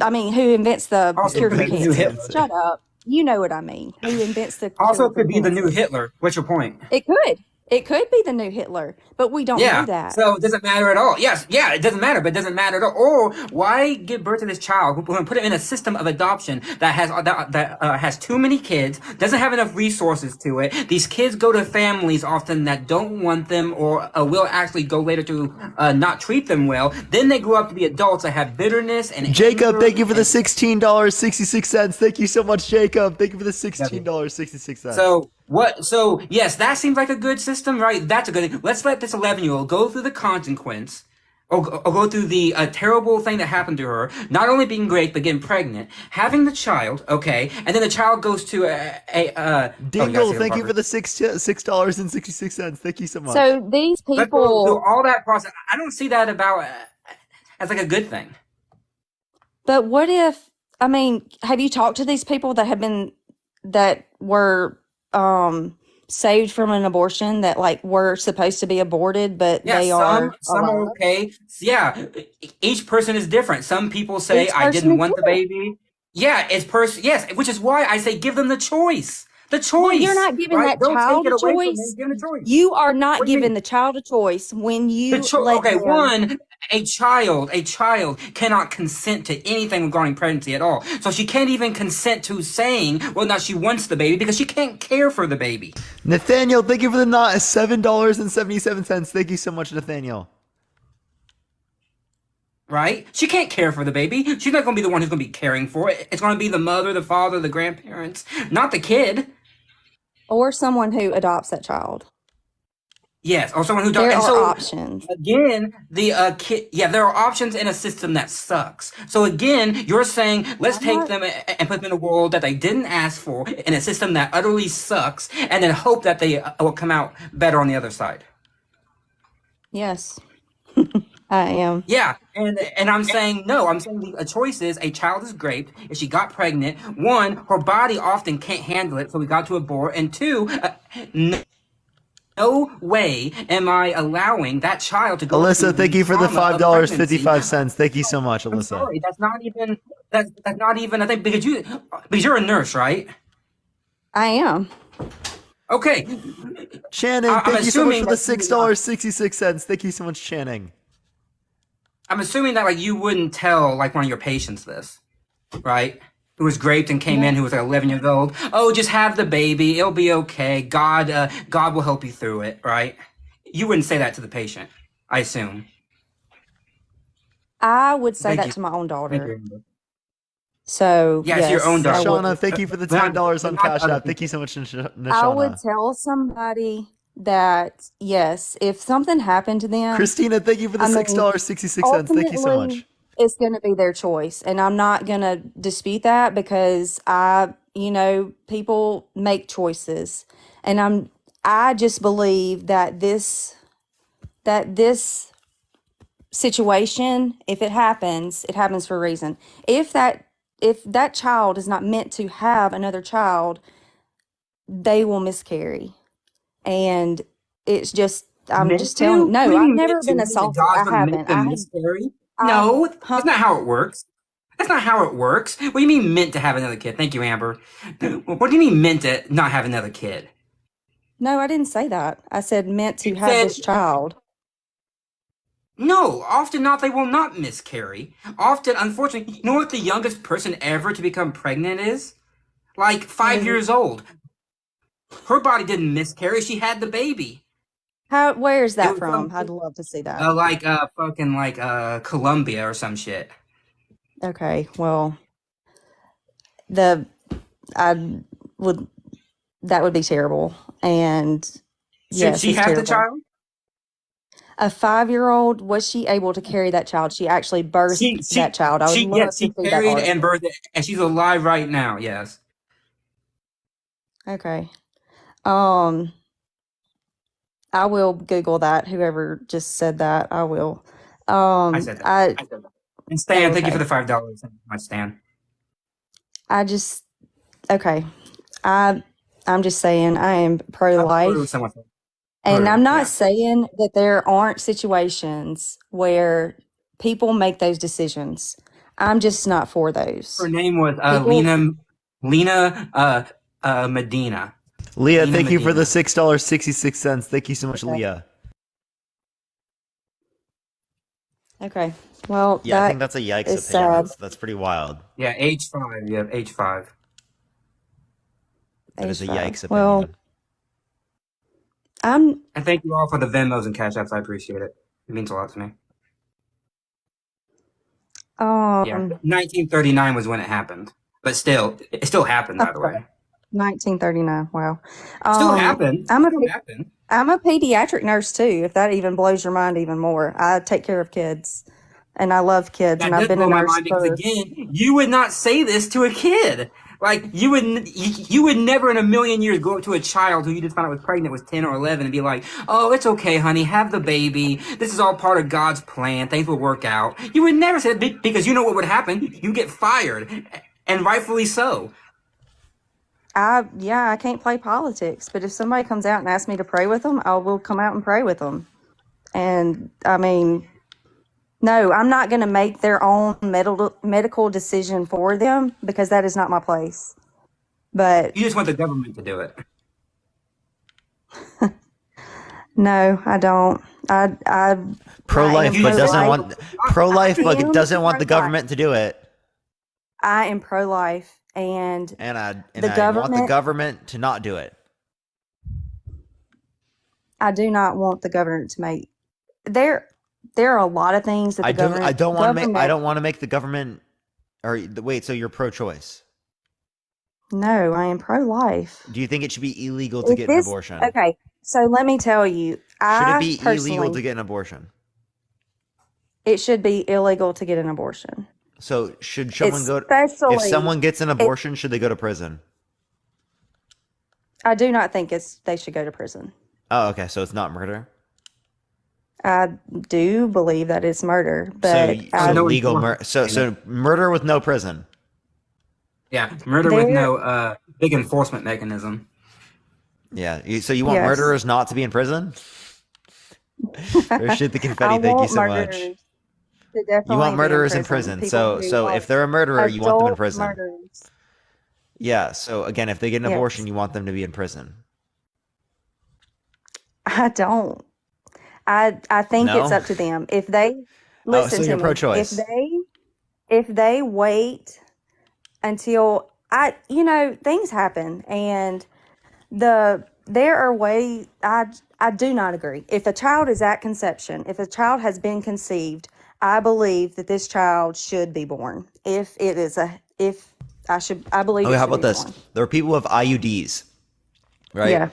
I mean, who invents the Also cure could for be the new cancer? Hitler. Shut up. You know what I mean. Who invents the Also cure for could be the new cancer? Hitler. What's your point? It could. It could be the new Hitler, but we don't know Yeah, that. so it doesn't matter at all. Yes, yeah, it doesn't matter, but it doesn't matter at all. Or why give birth to this child? We're going to put it in a system of adoption that has too many kids, doesn't have enough resources to it. These kids go to families often that don't want them or will actually go later to not treat them well. Then they grow up to be adults that have bitterness and Jacob, anger thank you for the and $16.66. Thank you so much, Jacob. Thank you for the $16.66. so What? So yes, that seems like a good system, right? That's a good thing. Let's let this 11-year-old go through the consequence, or go through the terrible thing that happened to her. Not only being raped, but getting pregnant, having the child. Okay, and then the child goes to Dingle, thank you for the $6.66. Thank you so much. So these Let's go through people, all that process. I don't see that about as like a good thing. but what if, I mean, have you talked to these people that were saved from an abortion that like were supposed to be aborted, but Yeah, they some are some are alive? okay. Yeah, each person is different. Some people say Each I person didn't is want the different. baby. Yeah, it's yes, which is why I say give them the choice. The Well, you're choice, not giving right? that Don't take child it a away from them. choice. Give them the choice. You are not What do you giving mean? the child a choice when The you let okay, them. one, a child cannot consent to anything regarding pregnancy at all. So she can't even consent to saying whether or not she wants the baby because she can't care for the baby. Nathaniel, thank you for the $7.77. Thank you so much, Nathaniel. Right? She can't care for the baby. She's not going to be the one who's going to be caring for it. It's going to be the mother, the father, the grandparents, not the kid. Or someone who adopts that child. Yes, or someone who does. There And are so options. again, the kid. Yeah, there are options in a system that sucks. So again, you're saying let's I'm take not. them and put them in a world that they didn't ask for, in a system that utterly sucks, and then hope that they will come out better on the other side. Yes, I am. Yeah, and I'm saying no. I'm saying a choice is a child is raped. If she got pregnant, one, her body often can't handle it, so we got to abort. And two, no way am I allowing that child to go through Alyssa, thank the you for the trauma of pregnancy. $5.55. Thank you so much, I'm Alyssa. sorry, that's not even. I think because you're a nurse, right? I am. Okay, Channing, I'm thank you so much assuming for the that $6.66. Thank you so much, Channing. I'm assuming that like you wouldn't tell like one of your patients this, right? Who was raped and came in, who was like 11 years old. Oh, just have the baby. It'll be okay. God will help you through it, right? You wouldn't say that to the patient, I assume. I would say Thank that you. to my own Thank daughter. you. So Yeah, it's your own yes, I daughter. Shauna, would. thank you for the But not, $10 but on not to Cash other App. Thank you people. so much, I would Nashana. tell somebody that yes, if something happened to them, Christina, thank you for the I mean, $6.66. Thank you so much. ultimately, it's going to be their choice, and I'm not going to dispute that because people make choices, and I just believe that this situation, if it happens for a reason. If that child is not meant to have another child, they will miscarry. And it's just, I'm Meant just telling, to? What do no, you I've mean never meant to? been You mean that assaulted. I God's gonna make haven't. them miscarry? I, No, huh? that's not how it works. That's not how it works. What do you mean meant to have another kid? Thank you, Amber. What do you mean meant to not have another kid? No, I didn't say that. I said meant to You have said this child. no. Often not. They will not miscarry. Often, unfortunately, you know what the youngest person ever to become pregnant is? Like 5 years old. Her body didn't miscarry. She had the baby. Where's It that was from? from I'd love to see that. like fucking like Colombia or some shit. Okay, well, I would, that would be terrible. And Should yes, she it's have the terrible. child? A 5-year-old, was she able to carry that child? She actually birthed that child. I would love Yes, to she see that carried and article. birthed it, and she's alive right now. Yes. Okay. Um, I will Google that. Whoever just said that, I will. I said that. I I said that. And Stan, thank you for okay. the $5. Thank you, my Stan. I just okay. I'm just saying I am pro-life. Someone said And I'm not yeah. saying that there aren't situations where people make those decisions. I'm just not for those. Her name was People, Lena Medina. Leah, Lena thank you for the Medina. $6.66. Thank you so much, okay. Leah. Okay. Well, Yeah, I think that that's a yikes is opinion. sad. That's pretty wild. Yeah, age 5. You have age 5. That is a Age 5. yikes Well, opinion. I'm And thank you all for the Venmos and Cash Apps. I appreciate it. It means a lot to me. Yeah, 1939 was when it happened, but still, it still happened. By the okay. way. 1939. Wow. Still happened. I'm a Still happened. I'm a pediatric nurse too. If that even blows your mind even more, I take care of kids, and I love kids, That and I've does been blow a my nurse mind because for. again, you would not say this to a kid. Like you would never in a million years go up to a child who you just found out was pregnant was 10 or 11 and be like, "Oh, it's okay, honey, have the baby. This is all part of God's plan. Things will work out." You would never say that because you know what would happen. You get fired, and rightfully so. I can't play politics, but if somebody comes out and asks me to pray with them, I will come out and pray with them. And I mean, no, I'm not going to make their own medical decision for them because that is not my place. But You just want the government to do it. no, I don't. I Pro-life, am but doesn't pro-life. want pro-life, I but am doesn't want the pro-life. government to do it. I am pro-life, and And I the want the government. government to not do it. I do not want the government to make there. There are a lot of things that the I government. don't want to make. I Government. don't want to make the government. Or wait, so you're pro-choice? No, I am pro-life. Do you think it should be illegal to If get an this abortion? okay, so let me tell you, Should it I be illegal personally, to get an abortion? it should be illegal to get an abortion. So should someone go? If Especially, someone gets an it, abortion, should they go to prison? I do not think they should go to prison. Oh, okay. So it's not murder. I do believe that it's murder, So but so No legal enforcement. so murder with no prison. Yeah, murder with there, no big enforcement mechanism. Yeah. So you want yes, murderers not to be in prison? Or shoot the I confetti. Thank you want so much. murderers to You definitely want be in murderers in prison. prison. People So who if are they're a murderer, you want them in adult prison. murderers. Yeah. So again, if they get an abortion, Yes, you want them to be in prison. I don't. I think it's No? up to them. If they Oh, so listen to you're me, pro-choice. if they wait until things happen and there are ways I do not agree. If a child is at conception, if a child has been conceived, I believe that this child should be born. I believe Okay, it how should about be this? born. There are people with IUDs, right? Yeah.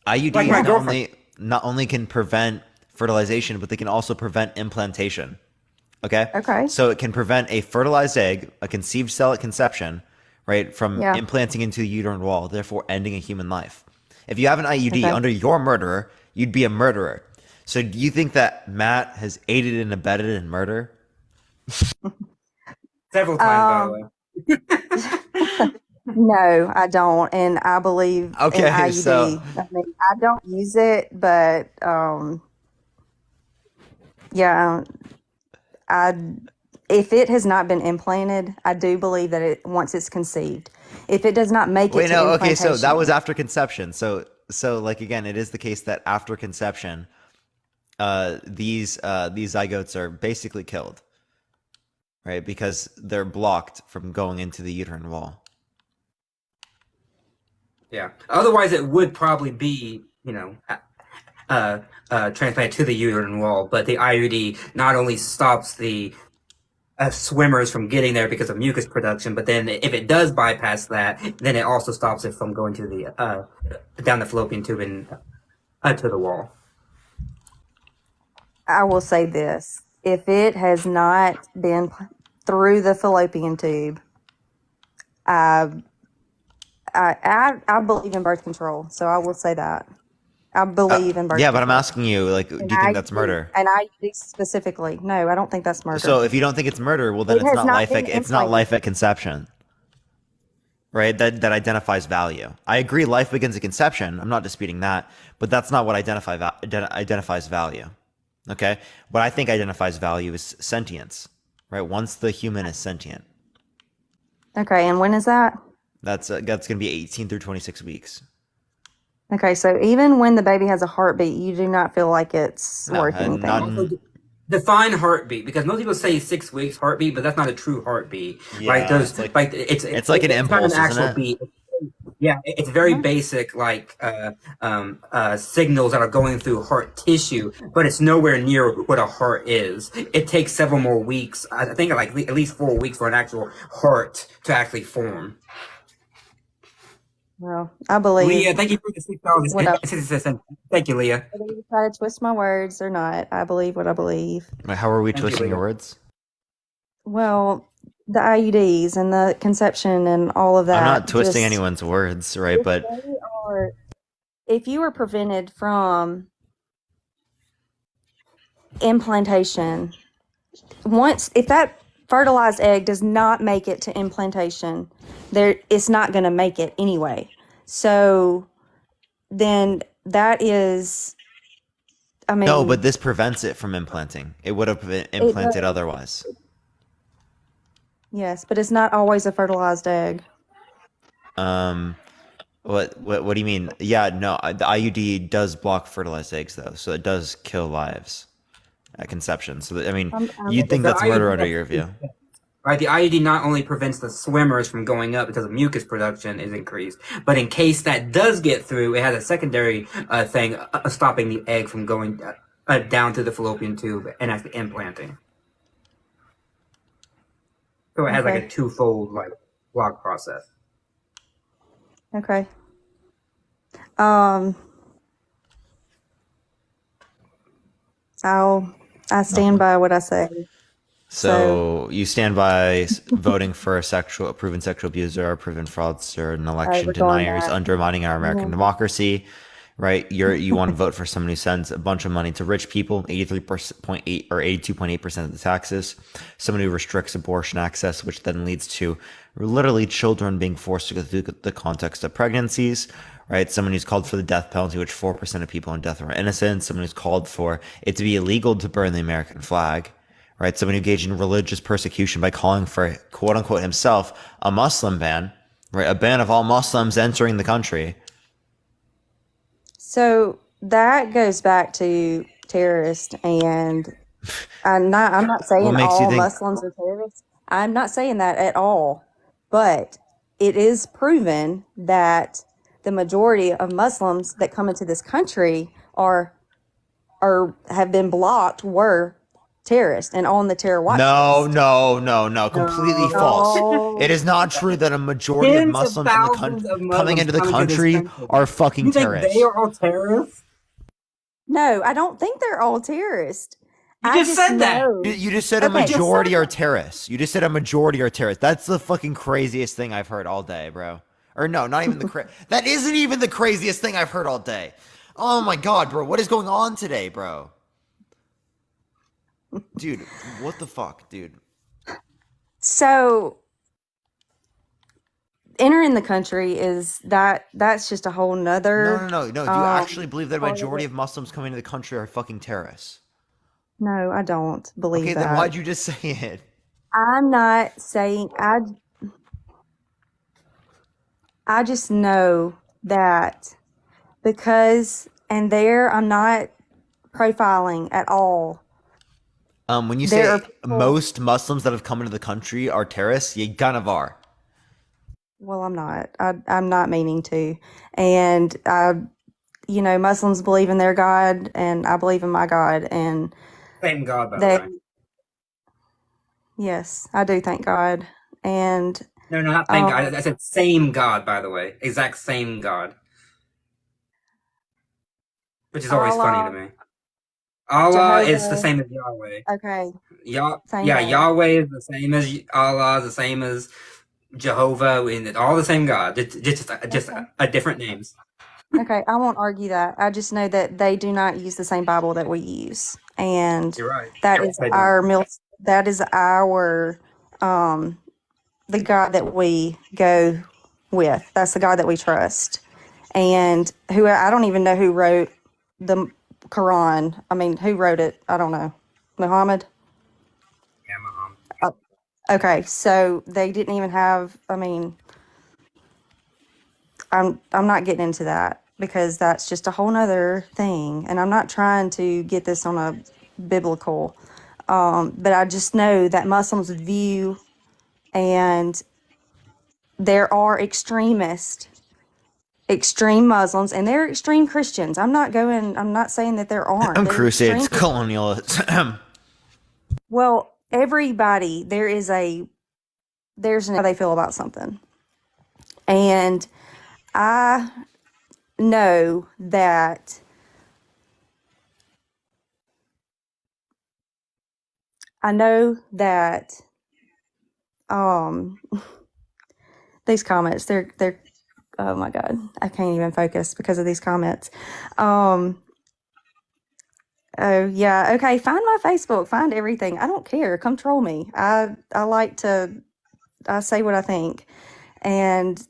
Like IUDs my girlfriend. not only can prevent fertilization, but they can also prevent implantation. Okay? Okay. So it can prevent a fertilized egg, a conceived cell at conception, right, from Yeah. implanting into the uterine wall, therefore ending a human life. If you have an IUD Okay. under your murderer, you'd be a murderer. So do you think that Matt has aided and abetted in murder? Several times, by the way. No, I don't, and I believe in Okay, IUD. so I mean, I don't use it, but yeah, I if it has not been implanted, I do believe that once it's conceived, if it does not make it wait, to no, okay, so that was implantation, after conception. So like again, it is the case that after conception, these zygotes are basically killed, right? Because they're blocked from going into the uterine wall. Yeah. Otherwise, it would probably be, transplanted to the uterine wall. But the IUD not only stops the swimmers from getting there because of mucus production, but then if it does bypass that, then it also stops it from going to the down the fallopian tube and to the wall. I will say this: if it has not been through the fallopian tube, I believe in birth control, so I will say that I believe in birth Yeah, but I'm control. asking you, like, do you And think that's murder? And IUD specifically, no, I don't think that's murder. So if you don't think it's murder, well, then It it's has not not life. been It's not implanted. life at conception, right? That identifies value. I agree, life begins at conception. I'm not disputing that, but that's not what identifies value. Okay, what I think identifies value is sentience, right? Once the human is sentient, Okay, and when is that? that's going to be 18 through 26 weeks. Okay, so even when the baby has a heartbeat, you do not feel like it's No, worth anything. Also, define heartbeat, because most people say 6 weeks heartbeat, but that's not a true heartbeat. Like Yeah, those, it's like it's it's like an it's not impulse, an actual isn't it? beat. Yeah, it's very basic, like signals that are going through heart tissue, but it's nowhere near what a heart is. It takes several more weeks. I think like at least 4 weeks for an actual heart to actually form. Well, I believe Leah, thank you for the $6. what I 60 cents. Thank you, Leah. whether you try to twist my words or not. I believe what I believe. How are we Thank you, twisting your Leah. words? Well, the IUDs and the conception and all of I'm that. not twisting just anyone's words, right? if But they are, if you are prevented from implantation, if that fertilized egg does not make it to implantation, it's not going to make it anyway. So then that is, I mean, no, but this prevents it from implanting. It would have been it implanted does, otherwise. yes, but it's not always a fertilized egg. What do you mean? Yeah, no, the IUD does block fertilized eggs though, so it does kill lives at conception. So I mean, you'd think The that's murder IUD under your view. Right, the IUD not only prevents the swimmers from going up because the mucus production is increased, but in case that does get through, it has a secondary thing stopping the egg from going down to the fallopian tube and actually implanting. So it has like Okay. a twofold like block process. Okay. I stand by what I say. So you stand by voting for a proven sexual abuser, a proven fraudster, an election we're going denier who's back. undermining our American democracy, right? You want to vote for someone who sends a bunch of money to rich people, 83.8 or 82.8% of the taxes, someone who restricts abortion access, which then leads to literally children being forced to go through the context of pregnancies, right? Someone who's called for the death penalty, which 4% of people on death are innocent. Someone who's called for it to be illegal to burn the American flag, right? Someone who engaged in religious persecution by calling for, quote unquote, himself a Muslim ban, right? A ban of all Muslims entering the country. So that goes back to terrorists, and I'm not saying What makes you all think- Muslims are terrorists. I'm not saying that at all. But it is proven that the majority of Muslims that come into this country have been blocked were terrorists and on the terror watch No, list. no, completely false. It is not true that a majority of Tens of Muslims in the thousands country of coming Muslims into the coming to this country country. are fucking You think terrorists. they are all terrorists? No, I don't think they're all terrorists. You I just said that. know- You just said a Okay. majority are terrorists. You just said a majority are terrorists. That's the fucking craziest thing I've heard all day, bro. Or no, not even that isn't even the craziest thing I've heard all day. Oh my god, bro, what is going on today, bro? Dude, what the fuck, dude? So entering the country that's just a whole nother. No. Do you actually believe that a majority of Muslims coming to the country are fucking terrorists? No, I don't believe Okay, that. then why'd you just say it? I'm not saying I just know that because I'm not profiling at all. When you There say are people- most Muslims that have come into the country are terrorists, you kind of are. Well, I'm not. I'm not meaning to. And Muslims believe in their God, and I believe in my God, and Same God, by the way. yes, I do thank God. And No, not thank God. I said same God, by the way. Exact same God. Which is always funny to me. Allah is the Jehovah. same as Yahweh. Okay, Same Yeah, God. Yahweh is the same as Allah, the same as Jehovah, and all the same God, just different names. okay, I won't argue that. I just know that they do not use the same Bible that we use, and You're right. that is They don't. our the God that we go with. That's the God that we trust, and who I don't even know who wrote the Quran. I mean, who wrote it? I don't know. Muhammad. Yeah, Muhammad. Okay, so they didn't even have. I mean, I'm not getting into that because that's just a whole nother thing, and I'm not trying to get this on a biblical. But I just know that Muslims view, and there are extreme Muslims, and there are extreme Christians. I'm not saying that there aren't. I'm There are Crusades, extreme- colonialists. Well, everybody, there's an how they feel about something. And I know that um these comments, they're oh my god, I can't even focus because of these comments. Oh yeah, okay, find my Facebook, find everything. I don't care. Come troll me. I like to say what I think. And